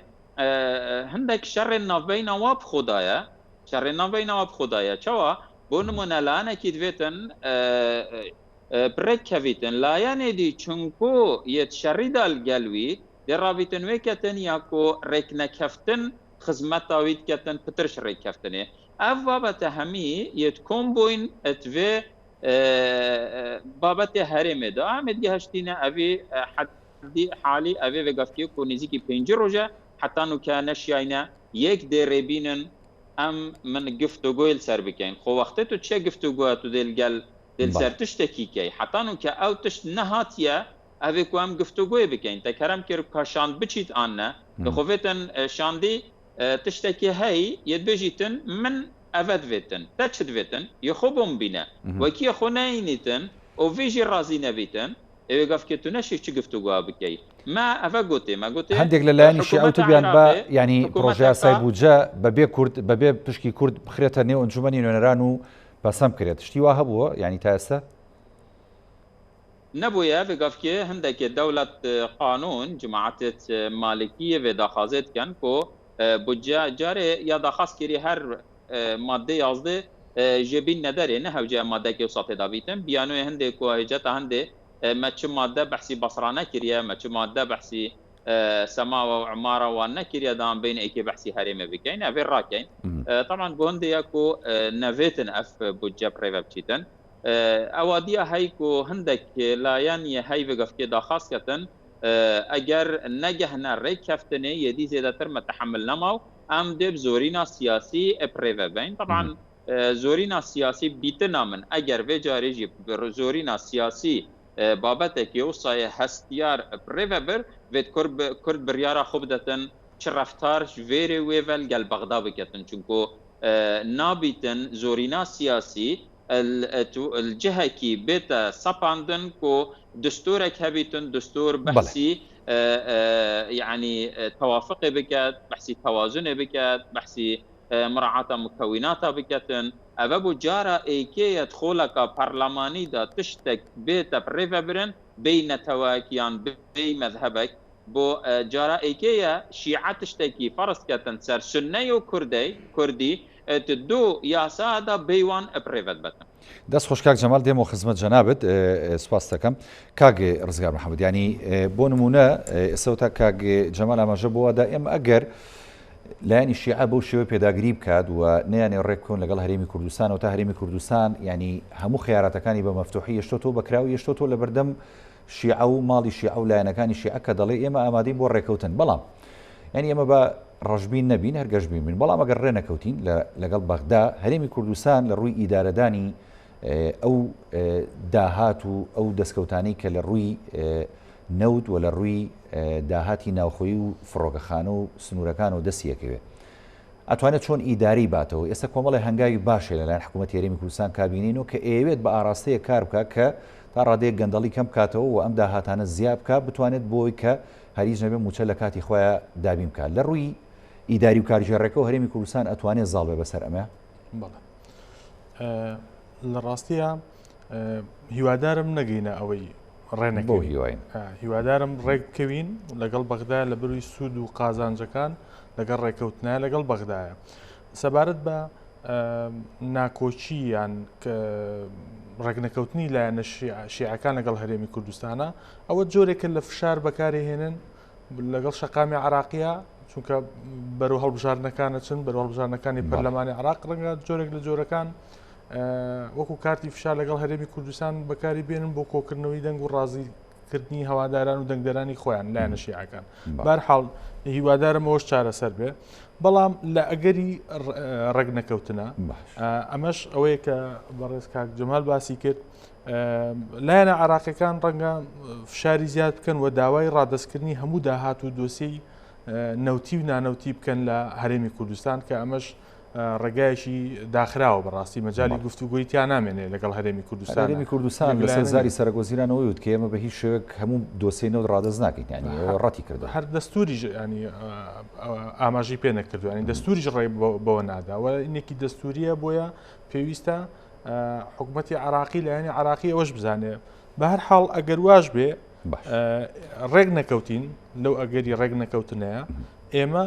هندك شر النافبين واب خدايا شر النافبين واب خدايا چوا بونمون الان اكيد ويتن بركفيتن لا يعني دي چونكو يتشرد الجلوي درابيتن ويكتن ياكو ركنا كفتن خدمت اويد كتن بترش ركفتنه افابت همي يتكون بوين اتوي بابت هرمه دا احمد گهشتینه اوی حدی حالی اوی وگفتی کو نزیکی 5 روزه حتی نو که نشیاینه یک دیره بینن ام من گفتگوی سر بکن خو وقتی تو چه گفتگو تو دل سر تشتکی کی حتی نو که او تشت نهاتیه اوی کو هم گفتگوی بکن تکرم که کاشاند بچیت آنه خوفتن شاندی تشتکی هی ید بجیتن من افد ویتن تچد ویتن یخوبم بینه وکی خونه اینیتن او ویجی رازی نبیتن اوی گفت که تو نشی چی گفتگو بکی ما افا گوتی ما گوتی هەندێک لەلایەنی شیعە بیان بە ینی پرۆژه یاسای بودجە بەبێ کورد بەبێ پشکی کورد بخرێتە نێو ئەنجومەنی نوێنەران و بەسەم کرێت شتی وا هەبووە ینی تا ئێستا نبويا بقفكي هندك دولة قانون جماعة مالكية في داخازت كان كو بودجا جاري يا داخاز كيري هر ماده يازده جبين نداره نه هوجه ماده كي وسط دابيتن بيانو هندي كو هجتا هندي ما چه ماده بحثي بصرانه كريا ما چه ماده بحثي سما وعماره وانا كريا دام بين ايكي بحثي هريمه بكين افي راكين طبعا بوندي كو نافيتن اف بودجا بريفا بچيتن اوادیا هی کو هندک لایانی هی وقف که داخاص کتن اگر نگه نره کفتنه یدی زیادتر متحمل نماو ام دب زورینا سیاسی اپریو بین طبعا زورینا سیاسی بیت نامن اگر و جاریجی زورینا سیاسی بابت که وصای هستیار اپریو بر و کرد بریارا خوب دتن چه رفتار ویری ویول گل بغداد بکتن چونکو نابیتن زورینا سیاسی الجهه کی بيتا ساباندن كو دستورك هبيتن دستور بحثي يعني توافقي بكات بحثي توازن بكات بحثي مراعاة مكوناتها بكاتن أبابو جارة إيكي يدخلك برلماني دا تشتك بيتا بريفابرن بين تواكيان بي مذهبك بو جارة إيكي شيعة تشتكي فرص كاتن سر سنة كردي تدو یاسادا بیوان اپریوت بتن دەست خۆشکاک جەمال دێمەوە خزمەت جەنابەت سوپاس دەکەم کاگێ ڕزگار محەممەد ینی بۆ نمونە ئێستا کاگێ جەمال ئاماژە بۆەدا ئێمە ئەگەر لایەنی شیعە بەو شێوە پێداگیری بکات و نەیانێ ڕێککۆن لەگەڵ هەرێمی کوردستان و تا هەرێمی کوردستان ینی هەموو خیارەتەکانی بە مەفتوحی یشتۆ بەکراوی یشتۆ لە بەردەم شیعە و ماڵی شیعە و لایەنەکانی شیعە کە دەڵێ ئێمە ئامادەین بۆ ڕێکەوتن بەڵام ینی ئەمە بە ڕژبین نەبین هەرگەشبین من بەڵام ئەگەر ڕێنەکەوتین لەگەڵ بەغدا هەرێمی کوردستان لە ڕووی ئیدارەدانی ئەو داهات و ئەو دەستکەوتانی کە لە ڕووی نەوت و لە ڕووی داهاتی ناوخۆیی و فڕۆگەخانە و سنوورەکان و دەستیەکەوێ ئەتوانێت چۆن ئیداری باتەوە ئێستا کۆمەڵی هەنگاوی باشێ لەلایەن حکوومەتی هەرێمی کوردستان کابینینەوە کە ئەوێت بە ئاراستەیە کار بکە کە تا ڕادەیەک گەندەڵی کەم بکاتەوە و ئەم داهاتانە زیاد بکە بتوانێت بۆی کە هەریج نەبێ موچە لە کاتی خۆیان دابین بکات لە ڕووی ئیداری و کارژێڕێکەوە هەرێمی کوردستان ئەتوانێت زاڵ بێ بەسەر ئەمە لە ڕاستیە هیوادارم نەگەینە ئەوەی ڕێنەکەین هیوادارم ڕێککەوین لەگەڵ بەغدا لە بروی سوود و قازانجەکان لەگەڵ ڕێکەوتنە لەگەڵ بەغدایە سەبارەت بە ناکۆچی یان ڕێکنەکەوتنی لایەنە شیعەکان لەگەڵ هەرێمی کوردستانە ئەوە جۆرێکە لە فشار بەکارهێنن لەگەڵ شەقامی عراقیە چونکە بەرەو هەڵبژارنەکانە چن بەرەو هەڵبژارنەکانی پەرلەمانی عراق ڕەنگە جۆرێک لە جۆرەکان وەکو کارتی فشار لەگەڵ هەرێمی کوردستان بەکاری بێنن بۆ کۆکردنەوەی دەنگ و ڕازیکردنی هەواداران و دەنگدەرانی خۆیان لایەنە شیعەکان بەرحاڵ هیوادارمەوەش چارەسەر بێ بەڵام لە ئەگەری ڕێکنەکەوتنە ئەمەش ئەوەیە کە بەڕێز کاک جەمال باسی کرد لایەنە عراقیەکان ڕەنگە فشاری زیاد بکەن و داوای ڕادەستکردنی هەموو داهات و دۆسیی نەوتی و نانەوتی بکەن لە هەرێمی کوردستان کە ئەمەش ڕێگایشی داخراوە بەڕاستی مەجای گفتوگۆی تیان نامێنێ لەگەڵ هەرێمی کوردستان هەرێمی کوردستان لەسەر زاری سەرۆکوەزیرانەوەی وت کە ئێمە بە هیچ شێوەیەک هەموو دۆسیەوە ڕادەست ناکەین ینی ڕەتی کردو هەر دەستوریش ینی ئاماژەی پێ نەکردو ینی دەستوریش ڕێ بەوە نادا و ئینێکی دەستوریە بۆیە پێویستە حکوومەتی عراقی لایەنی عراقی ئەوەش بزانێ بە هەر حاڵ ئەگەر واش بێ ڕێک نەکەوتین لەو ئەگەری ڕێک نەکەوتنەیە ئێمە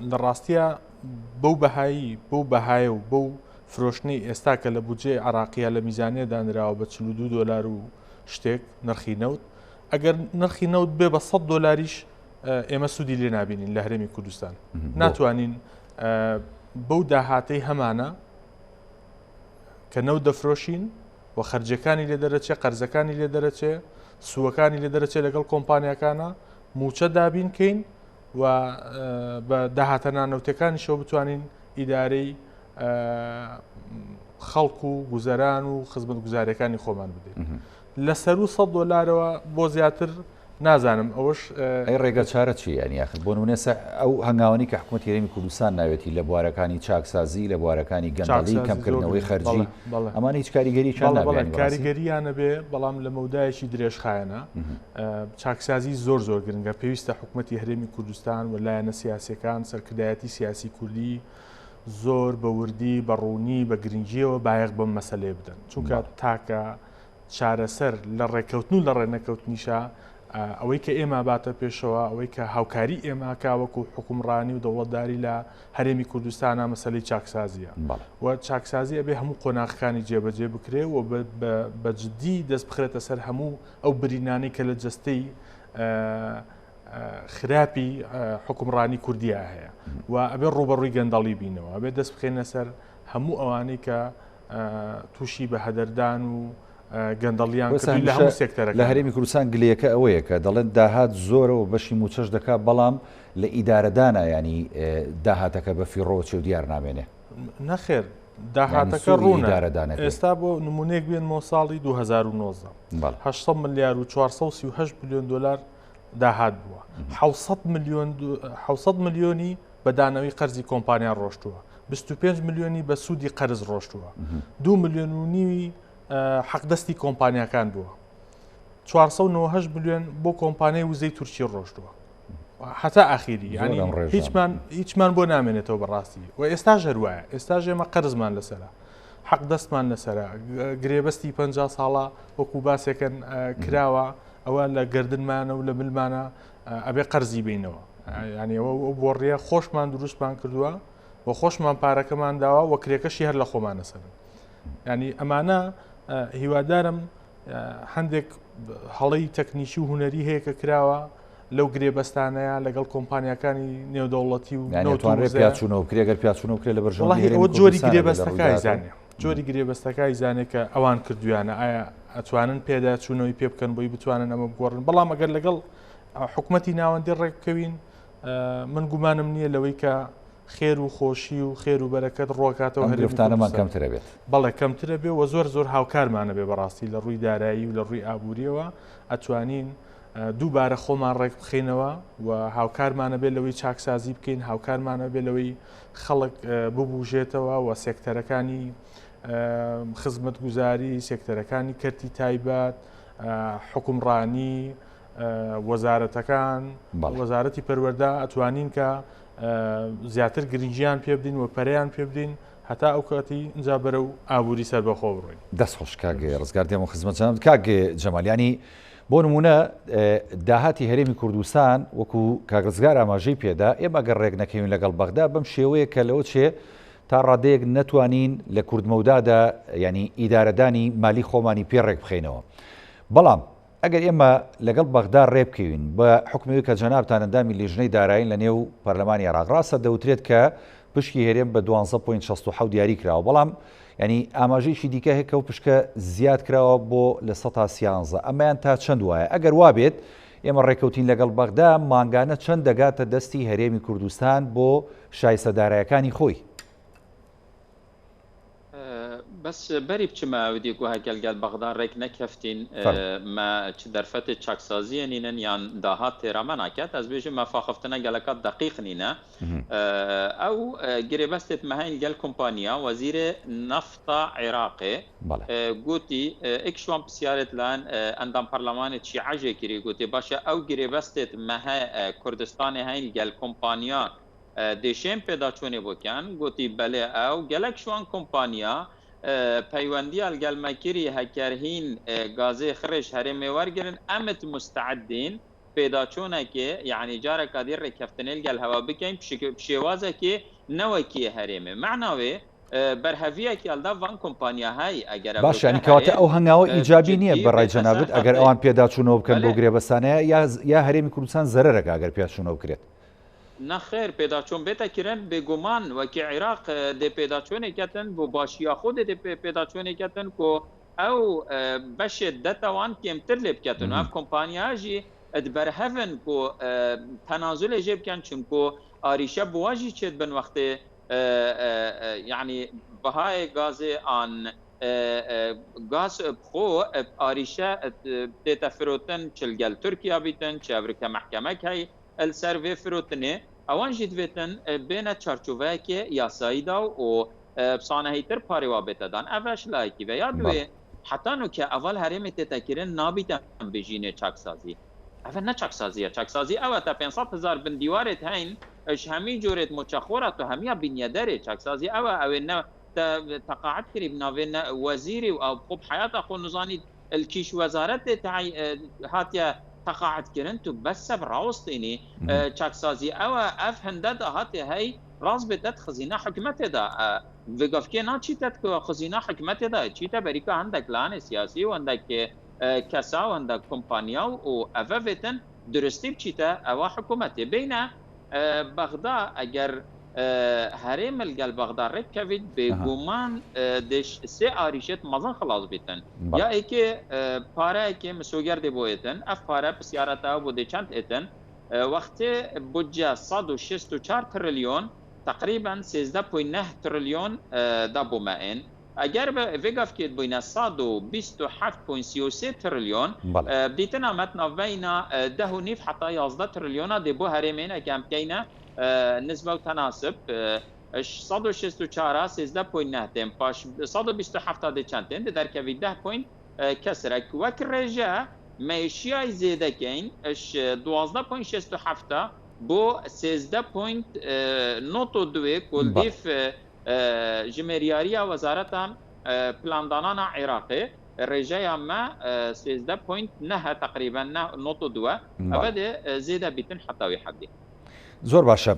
لە ڕاستیە بەو بەهایە و بەو فرۆشتنی ئێستا کە لە بودجێ عراقیە لە میزانێ دانراوە بە 42 دلار و شتێک نرخی نەوت ئەگەر نرخی نەوت بێ بە 100 دلاریش ئێمە سوودی لێ نابینین لە هەرێمی کوردستان ناتوانین بەو داهاتەی هەمانە کە نەوت دەفرۆشین و خەرجەکانی لێ دەرەچێ قەرزەکانی لێ دەرەچێ سووەکانی لێ دەرەچێت لەگەڵ کۆمپانیەکانە موچە دابینکەین و بە داهاتە نانەوتەکانیشەوە بتوانین ئیدارەی خەڵکو و گوزەران و خزمەت گوزاریەکانی خۆمان بدەین لەسەر و $100 بۆ زیاتر نازانم ئەوەش ڕێگە چارە چی ینی یاخ بۆ نمونێ ئەو هەنگاوانی کە حکوومەتی هەرێمی کوردستان ناوێتی لە بوارەکانی چاکسازی لە بوارەکانی گەندەڵی کەمکردنەوەی خەرجی ئەمانە هیچ کاریگەریشان کاریگەریانە بێ بەڵام لە مەودایەکی درێژخایەنە چاکسازی زۆر گرنگە پێویستە حکوومەتی هەرێمی کوردستان و لایەنە سیاسەکان سەرکردایەتی سیاسی کوردی زۆر بە وردی بە ڕوونی بە گرنگیەوە بایەق بەم مەسەلێ بدەن چونکە تاکە چارەسەر لە ڕێککەوتن و لە ڕێنەکەوتنیشە ئەوەی کە ئێمە باتە پێشەوە ئەوەی کە هاوکاری ئێمە کاوەکو حکومڕانی و دەوڵەتداری لە هەرێمی کوردستانە مەسەلەی چاکسازیە و چاکسازی ئەبێ هەموو قۆناغەکانی جێبەجێ بکرێ و بەجددی دەست بخرێتە سەر هەموو ئەو برینانی کە لە جستەی خراپی حکومڕانی کوردیا هەیە و ئەبێ ڕوبەڕووی گەندەڵی بینەوە ئەبێ دەست بخێنە سەر هەموو ئەوانەی کە تووشی بە هەدەردان و گەندەڵیان لە هەموو سێکتەرەکە لە هەرێمی کوردستان گلەکە ئەوەیە کە دەڵێن داهات زۆرەوە بەشی موچەش دەکات بەڵام لە ئیدارەدانە ینی داهاتەکە بە فیڕۆچێ و دیار نامێنێ نەخێر داهاتەکە ڕوونە ئێستا بۆ نمونەیەک بێنمەوە ساڵی 2019 800 ملیار و 438 میلیۆن دلار داهات بووە 700 میلیۆنی بەدانەوەی قەرزی کۆمپانیان ڕۆشتووە 25 میلیۆنی بە سوودی قەرز ڕۆشتووە 2 میلیۆن و نیوی حەقدەستی کۆمپانیەکان بووە 498 میلیۆن بۆ کۆمپانیای وزەی تورکی ڕۆشتووە هەتا ئاخیری ینی هیچمان بۆ نامێنێتەوە بەڕاستی و ئێستا ژەروایە ئێستا ژێمە قەرزمان لەسەرە حەق دەستمان لەسەرە گرێبەستی 50 ساڵە وەکو باسێکن کراوە ئەوە لە گردنمانە و لە ملمانە ئەبێ قەرزی بینەوە ینی ئەوە بۆ ڕێە خۆشمان دروستمان کردووە و خۆشمان پارەکەمان داوە و کرێکەشی هەر لە خۆمانە سەرن ینی ئەمانە هیوادارم هەندێک هەڵەی تەکنیکی و هوەری هەیە کە کراوە لەو گرێبەستانەیە لەگەڵ کۆمپانیەکانی نێودەوڵەتی و پیاچوونەوە کرێگەر پیاچوونەوە کرێ لە بەرژەوە جۆری گرێبەستەکەی زانێ جۆری گرێبەستەکەی زانێ کە ئەوان کردویانە ئایا ئەتوانن پێدا چوونەوەی پێ بکەن بۆی بتوانن ئەمە بگۆڕن بەڵام ئەگەر لەگەڵ حکوومەتی ناوەندی ڕێککەوین من گومانم نییە لەوەی کە خێر و خۆشی و خێر و بەرەکەت ڕۆکاتەوە هەرفتانەمان کەمترە بێت بەڵێ کەمترە بێ و زۆر هاوکارمانە بێ بەڕاستی لە ڕووی دارایی و لە ڕووی ئابوووریەوە ئەتوانین دووبارە خۆمان ڕێک بخینەوە و هاوکارمانە بێت لەوەی چاکسازی بکەین هاوکارمانە بێت لەوەی خەڵک ببوژێتەوە و سێکتەرەکانی خزمەت گوزاری سێکتەرەکانی کەرتی تایبەت حکومڕانی وەزارەتەکان وەزارەتی پەروەردە ئەتوانین کە زیاتر گرنگیان پێ بدەین و پەریان پێ بدەین هەتا ئەو کاتی اینجا بەرە و ئابووری سەر بەخۆ بڕۆین دەست خۆش کاگە ڕزگار دێمە خزمەتجانم کاگێ جەمالیانی بۆ نمونە داهاتی هەرێمی کوردستان وەکو کاگڕزگار ئاماژەی پێدا ئێمە گەر ڕێک نەکەوین لەگەڵ بەغدا بەم شێوەیە کە لەوە چێ تا ڕادەیەک نەتوانین لە کوردمەودادا ینی ئیدارەدانی مالی خۆمانی پێڕێک بخینەوە بەڵام ئەگەر ئێمە لەگەڵ بەغدا ڕێبکەوین بە حکومەوەی کە جەنابتان ئەندامی لیژنەی دارایین لە نێو پەرلەمانی عێراق ڕاستە دەوترێت کە پشکی هێرێم بە 12.67 دیاری کراوە بەڵام ینی ئاماژەیەکی دیکە هەیە کە و پشکە زیاد کراوە بۆ لە 13 ئەمەیان تا چەند وایە ئەگەر وابێت ئێمە ڕێکەوتین لەگەڵ بەغدا مانگانە چەند دەگاتە دەستی هەرێمی کوردستان بۆ شایستەدارایەکانی خۆی بس بەری بچمە ئەودیگو هەگەلگەل بەغدا ڕێک نەکەفتین مە چ دەرفەتی چاکسازیە نینن یان داهات تێرامە ناکات ئەس بێژم مەفاخفتنە گەلەکات دقیق نینە ئەو گرێبەستێت مەهین گەل کۆمپانیا وەزیرێ نەفتا عێراقێ گوتی ئێکشوان پرسیارێت لەن ئەندام پەرلەمانێت شیعەژێ کری گوتی باشە ئەو گرێبەستێت مەهە کوردستانی هەین گەل کۆمپانیا دێشێن پێدا چۆنێ بۆکیان گوتی بەلێ ئەو گەلک شوان کۆمپانیا پەیوەندی ئەلگەلمەکیری هەکەرهین گازێ خڕێش هەرێمێ وەرگرن ئەمت مستعدین پێداچۆنێکێ یعنی جارێکا دی ڕێککەفتنێل گەل هەوا بکەین شێوازێکی نەوەکی هەرێمێ معناوێ بەرهەڤیەکی ئەلدا ڤان کۆمپانیا هەی ئەگەر باشە کەواتە ئەو هەنگاوە ئیجابی نییە بەڕای جەنابەت ئەگەر ئەوان پێداچوونەوە بکەن بۆ گرێبەستانەیە یا هەرێمی کوردستان زەرەرەکە ئەگەر پێچوونەوە بکرێت نخیر پیدا چون بتا کرن بگومان و که عراق ده پیدا چونه کتن و باشیا خود ده پیدا چونه کتن کو او بش دتوان کمتر لب کتن و اف کمپانیا جی ادبر هفن کو تنازل جيب كان چونكو آريشة بواجي چد بن وقت يعني بهاي غازي عن غاز بخو آريشة تتفروتن چلگل تركيا بيتن چه امريكا محكمة هاي السرفي فروتنه اوان جد بيتن بين چارچوبه که یاسایی دا و بسانه هیتر پاری وابطه دان اوش لایکی و یادوه حتی نو که اول هرمی تتکرن نابیتن بجینه چاکسازی اول نه چاکسازیه چاکسازی اول تا 500,000 بن دیوارت هین اش همی جورت مچخورت و همی بینیه داره چاکسازی اول نه تقاعد کری بناوین وزیری و خب حیات اخو نزانید الكيش وزارت هاتيا تقاعد كرن تو بس براوستيني چاكسازي او اف هندد هاتي هاي راز بدت خزينه حكمته دا وقف كي نا چيتت خزينه حكمته دا چيتا بريكا عندك لان سياسي وعندك كسا وعندك كومبانيا و اففتن درستي بچيتا او حكومته بين بغداد اگر هرم الجل بغداد ركبت بجمان دش سه آريشت مازن خلاص بيتن يا ايكي پاره ايكي مسوگر دي بويتن اف پاره بسيارتا بودي چند اتن وقت بودجه 164 تريليون تقريبا 13.9 تريليون دا بومائن اگر به وگاف کید بین 127.33 تریلیون بدیتنا متنا بین 10.9 حتی 11 تریلیون دی بو هرمین کم کینا نسبه و تناسب 164 13.9 تیم پاش 127 دی چند تیم در که 10 پوینت کسرک وک رجا میشیای زیده کین 12.67 بو 13.92 کل دیف جمهوریاری وزارت پلاندانان عراقی رجای ما 13.9 تقریبا 92 ابدا زیده بیتن حتی حدی زۆر باشە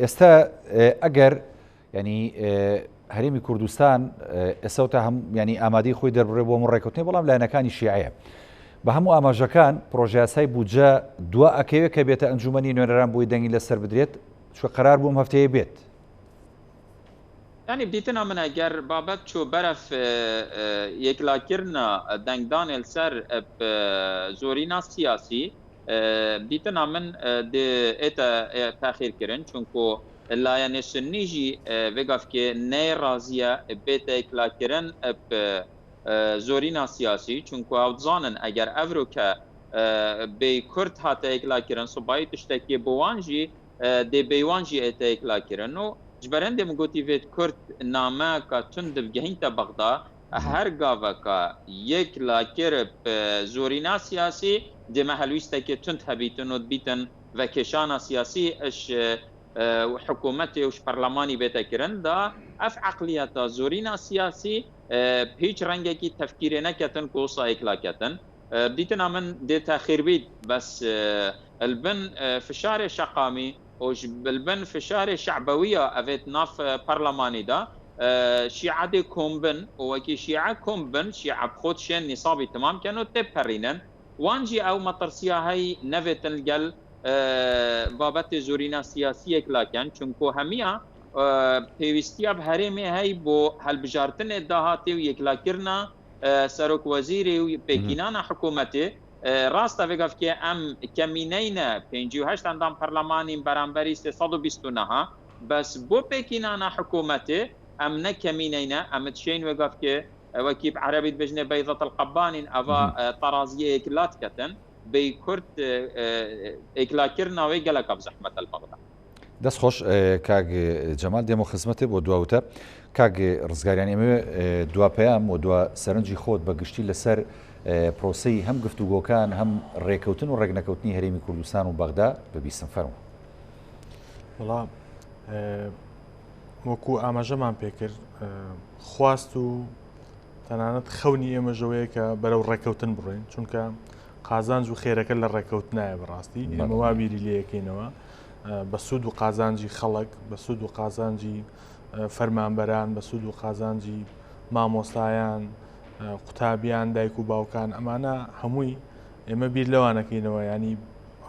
ئێستا ئەگەر ینی هەرێمی کوردستان ئێستا تا هەم ینی ئامادەی خۆی دەربڕێ بۆ هەموو ڕێکەوتنی بەڵام لایەنەکانی شیعەیە بە هەموو ئاماژەکان پرۆژەیاسای بودجە دووە ئەکەوێت کە بێتە ئەنجومەنی نوێنەران بۆی دەنگی لەسەر بدرێت چۆ قەرار بووم هەفتەیە بێت يعني بديتنا من اگر بابت شو برف يكلاكرنا دنگدان السر زورينا سياسي بديتنا من دي اتا تاخير كرن چونكو لا يعني سنيجي وقف كي ني رازية بيتا يكلاكرن زورينا سياسي چونكو اوتزانن اگر افروكا بي كرد هاتا يكلاكرن صباي تشتكي بوانجي دي بيوانجي اتا يكلاكرن جبرند مگوتیویت کرد نامه که تند بگهین تا بغداد هر گاوه که یک لاکر زورینا سیاسی دی محلویسته که تند هبیتن و بیتن و کشان سیاسی اش حکومت وش پرلمانی بیتا کرن دا اف عقلیت زورینا سیاسی هیچ رنگی که تفکیر نکتن کوسا اکلا کتن بدیتن من دی تاخیر بید بس البن فشار شقامی وش بالبن في شهر شعبوية أفيت ناف برلماني دا شيعة دي كومبن وكي شيعة كومبن شيعة بخود شين نصابي تمام كانوا تبرينن وانجي أو مطرسيا هاي نفت الجل بابت زورينا سياسية لكن چونكو هميا بيوستيا بهرمي هاي بو هالبجارتن ادهاتي ويكلاكرنا سروك وزيري وبيكينانا حكومتي راستا وقف که ام کمینین 58 اندام پرلمانی برانبری 329 بس بو پیکینانا حکومتی ام نه کمینین ام تشین وقف که وكيب عربي بجنة بيضة القبانين أبا طرازية إكلات كتن بيكرت إكلاكرنا ويقلق بزحمة البغداد دەست خۆش کاک جەمال دێمە خزمەتێ بۆ دواوتە کاک ڕزگاریان ئێمە دوا پەیام و دوا سەرنجی خۆت بە گشتی لەسەر پرۆسەی هەم گفتوگۆکان هەم ڕێکەوتن و ڕێگنەکەوتنی هەرێمی کوردستان و بەغدا ببیستن فەرموو. وەڵام وەکو ئاماژەمان پێکرد خواست و تەنانەت خەونی ئێمەژەوەیە کە بەرەو ڕێکەوتن بڕێن چونکە قازانج و خێرەکە لە ڕێکەوتنایە بەڕاستی ئێمە وا بیری لەکەینەوە بە سوود و قازانجی خەڵک بە سوود و قازانجی فەرمانبەران بە سوود و قازانجی مامۆستایان قوتابیان دایک و باوکان ئەمانە هەمووی ئێمە بیر لەوانەکەینەوە ینی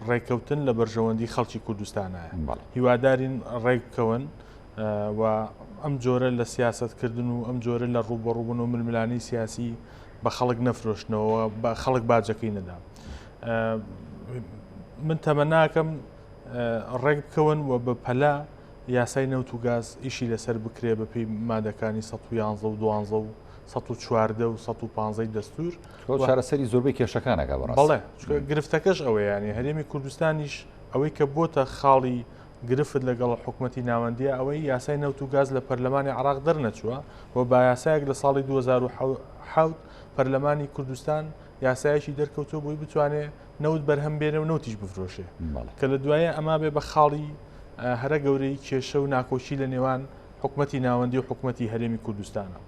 ڕێککەوتن لە بەرژەوەندی خەڵکی کوردستانایە هیوادارین ڕێککەون و ئەم جۆرە لە سیاستکردن و ئەم جۆرە لە ڕوبەڕووبوون و ململانی سیاسی بە خەڵک نەفرۆشتنەوە بە خەڵک باجەکەی نەدا. من تەمە ناکەم ڕێک بکەون و بە پەلا یاسای نەوت و گاز ئیشی لەسەر بکرێ بە پێی مادەکانی 111 و 12 و 114 و 115 دەستور چارەسەری زۆربەی کێشەکانەکە بەڵێ گرفتەکەش ئەوەیە ینی هەرێمی کوردستانیش ئەوەی کە بۆتە خاڵی گرفت لەگەڵ حکوومەتی ناوەندیە ئەوەی یاسای نەوت و گاز لە پەرلەمانی عراق دەرنەچووە و با یاسایەک لە ساڵی 2007 پەرلەمانی کوردستان یاسایەکی دەرکەوتۆ بۆی بتوانێت نەوت بەرهەم بێنێ و نەوتیش بفرۆشێ کە لە دوایە ئەما بێ بە خاڵی هەرە گەورەی کێشە و ناکۆچی لە نێوان حکوومەتی ناوەندی و حکوومەتی هەرێمی کوردستانە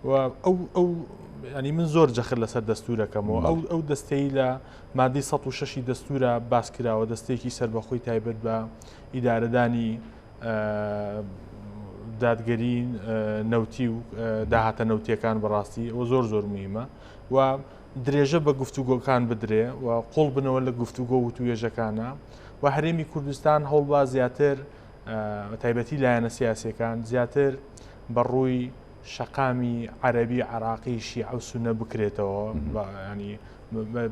و ئەو ینی من زۆر جەخر لەسەر دەستورەکەمەوە ئەو دەستەی لە مادەی 106 دەستورە باس کراوە دەستێکی سەربەخۆی تایبەت بە ئیدارەدانی دادگەری نەوتی و داهاتە نەوتیەکان بەڕاستی ئەوە زۆر مهمە و درێژە بە گفتوگۆکان بدرێ و قوڵ بنەوە لە گفتوگۆ و توێژەکانە و هەرێمی کوردستان هەوڵبا زیاتر تایبەتی لایەنە سیاسیەکان زیاتر بەڕووی شەقامی عەرەبی عراقی شیعە و سونە بکرێتەوە ینی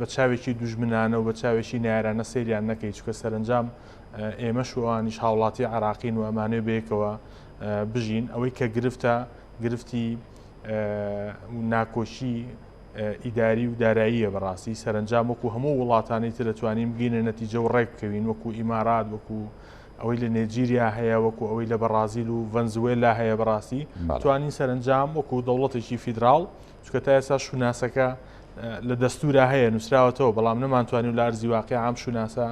بە چاوێکی دوژمنانە و بە چاوێکی نارانە سەیریان نەکەی چکە سەرنجام ئێمە شووانیش هاوڵاتی عراقین و ئەمانێ بەیەکەوە بژین ئەوەی کە گرفتی ناکۆشی ئیداری و داراییە بەڕاستی سەرنجام وەکو هەموو وڵاتانی تر دەتوانین بگینە نەتیجە و ڕێک بکەوین وەکو ئیمارات وەکو ئەوەی لە نێجیریا هەیە وەکو ئەوەی لە بەرازیل و ڤەنزوێلا هەیە بەڕاستی توانین سەرنجام وەکو دەوڵەتێکی فیدراڵ چکە تا ئێستا شوناسەکە لە دەستورا هەیە نووسراوەتەوە بەڵام نەمانتوانین و لە ئەرزی واقع ئەم شوناسە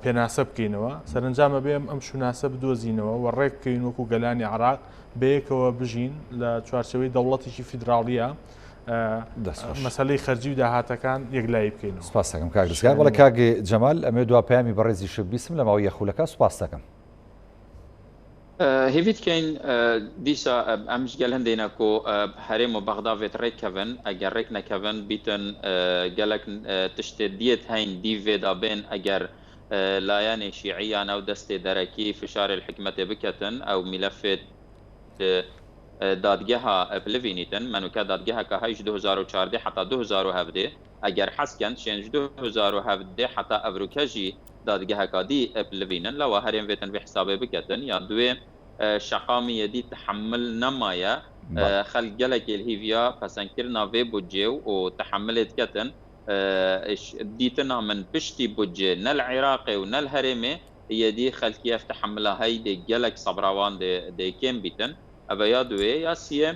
پێناسە بکەینەوە سەرنجامە بێم ئەم شوناسە بدۆزینەوە و ڕێک بکەین وەکو گەلانی عراق بەیەکەوە بژین لە چوارچەوەی دەوڵەتێکی فیدراڵیە مەسەلەی خەرجی و داهاتەکان یەکلایی بکەینەوە. سپاس دەکەم کاک دەستگار بەڵێ کاک جەمال ئەمێ دوا پەیامی بەڕێزی شت بیستم لە ماوەی یەخولەکە سوپاس دەکەم. هیویتکەین دیسا ئەمش گەل هەندێنەکۆ هەرێم و بەغداوێت ڕێککەون ئەگەر ڕێک نەکەون بیتن گەلک تشتێ دیت هەین دیڤێدا بێن ئەگەر لایەنێ شیعیان ئەو دەستێ دەرەکی فشارێ الحکومەتێ بکەتن ئەو میلەفێت دادگەها بلڤینیتن منوکە دادگەها کە هەیش 2014 حتا 2017 ئەگەر حەسکەن شێنج 2017 حتا ئەڤروکەژی دادگەهەکە دی بلڤینن لەوە هەرێم بێتن بە حسابێ بکەتن یا دوێ شەقامی یەدی تحمل نەمایە خەلگەلێکی الهیڤیا پەسەندکردنا vê بودجێ و تحملێت کەتن دیتنا من پشتی بودجێ نەل عێراقێ و نەل هەرێمێ یەدی خەلکیەف تحملە هەی دێ گەلێک سەبراوان دێکێم بیتن ئەبە یا دوێ یا سیە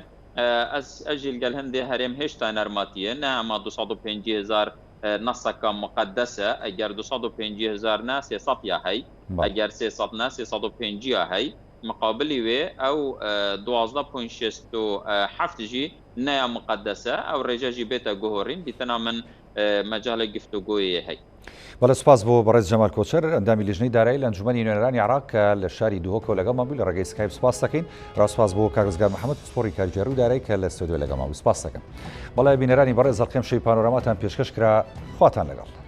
ئەژیل گەل هەندێ هەرێم هێشتا نەرماتیە نە ئەمە 250,000 نەسەکە مقدسە ئەگەر 250,000 نا 300 یا هەی ئەگەر 300 نا 350 یا هەی مقابلی وێ ئەو 12.67 ژی نەیە مقدسە ئەو ڕێژەژی بێتە گۆهۆڕین دیتەنا من مەجاڵی گفتوگۆیە هەی. بەڵێ سپاس بۆ بەڕێز جەمال کۆچەر ئەندامی لیژنەی دارایی لە ئەنجومەنی نوێنەرانی عێراق کە لە شاری دووهۆکەوە لەگەڵمان بوو لە ڕێگەی سکایپ سپاس دەکەین ڕاستپاس بۆ کاکزگار محەممەد سپۆری کارگێڕ و دارایی کە لە ستۆدیۆ لەگەڵمان بوو سپاس دەکەم. بەڵێ بینەرانی بەڕێز هەڵقەم شەی پانۆراماتان پێشکەش کرا خواتان لەگەڵ.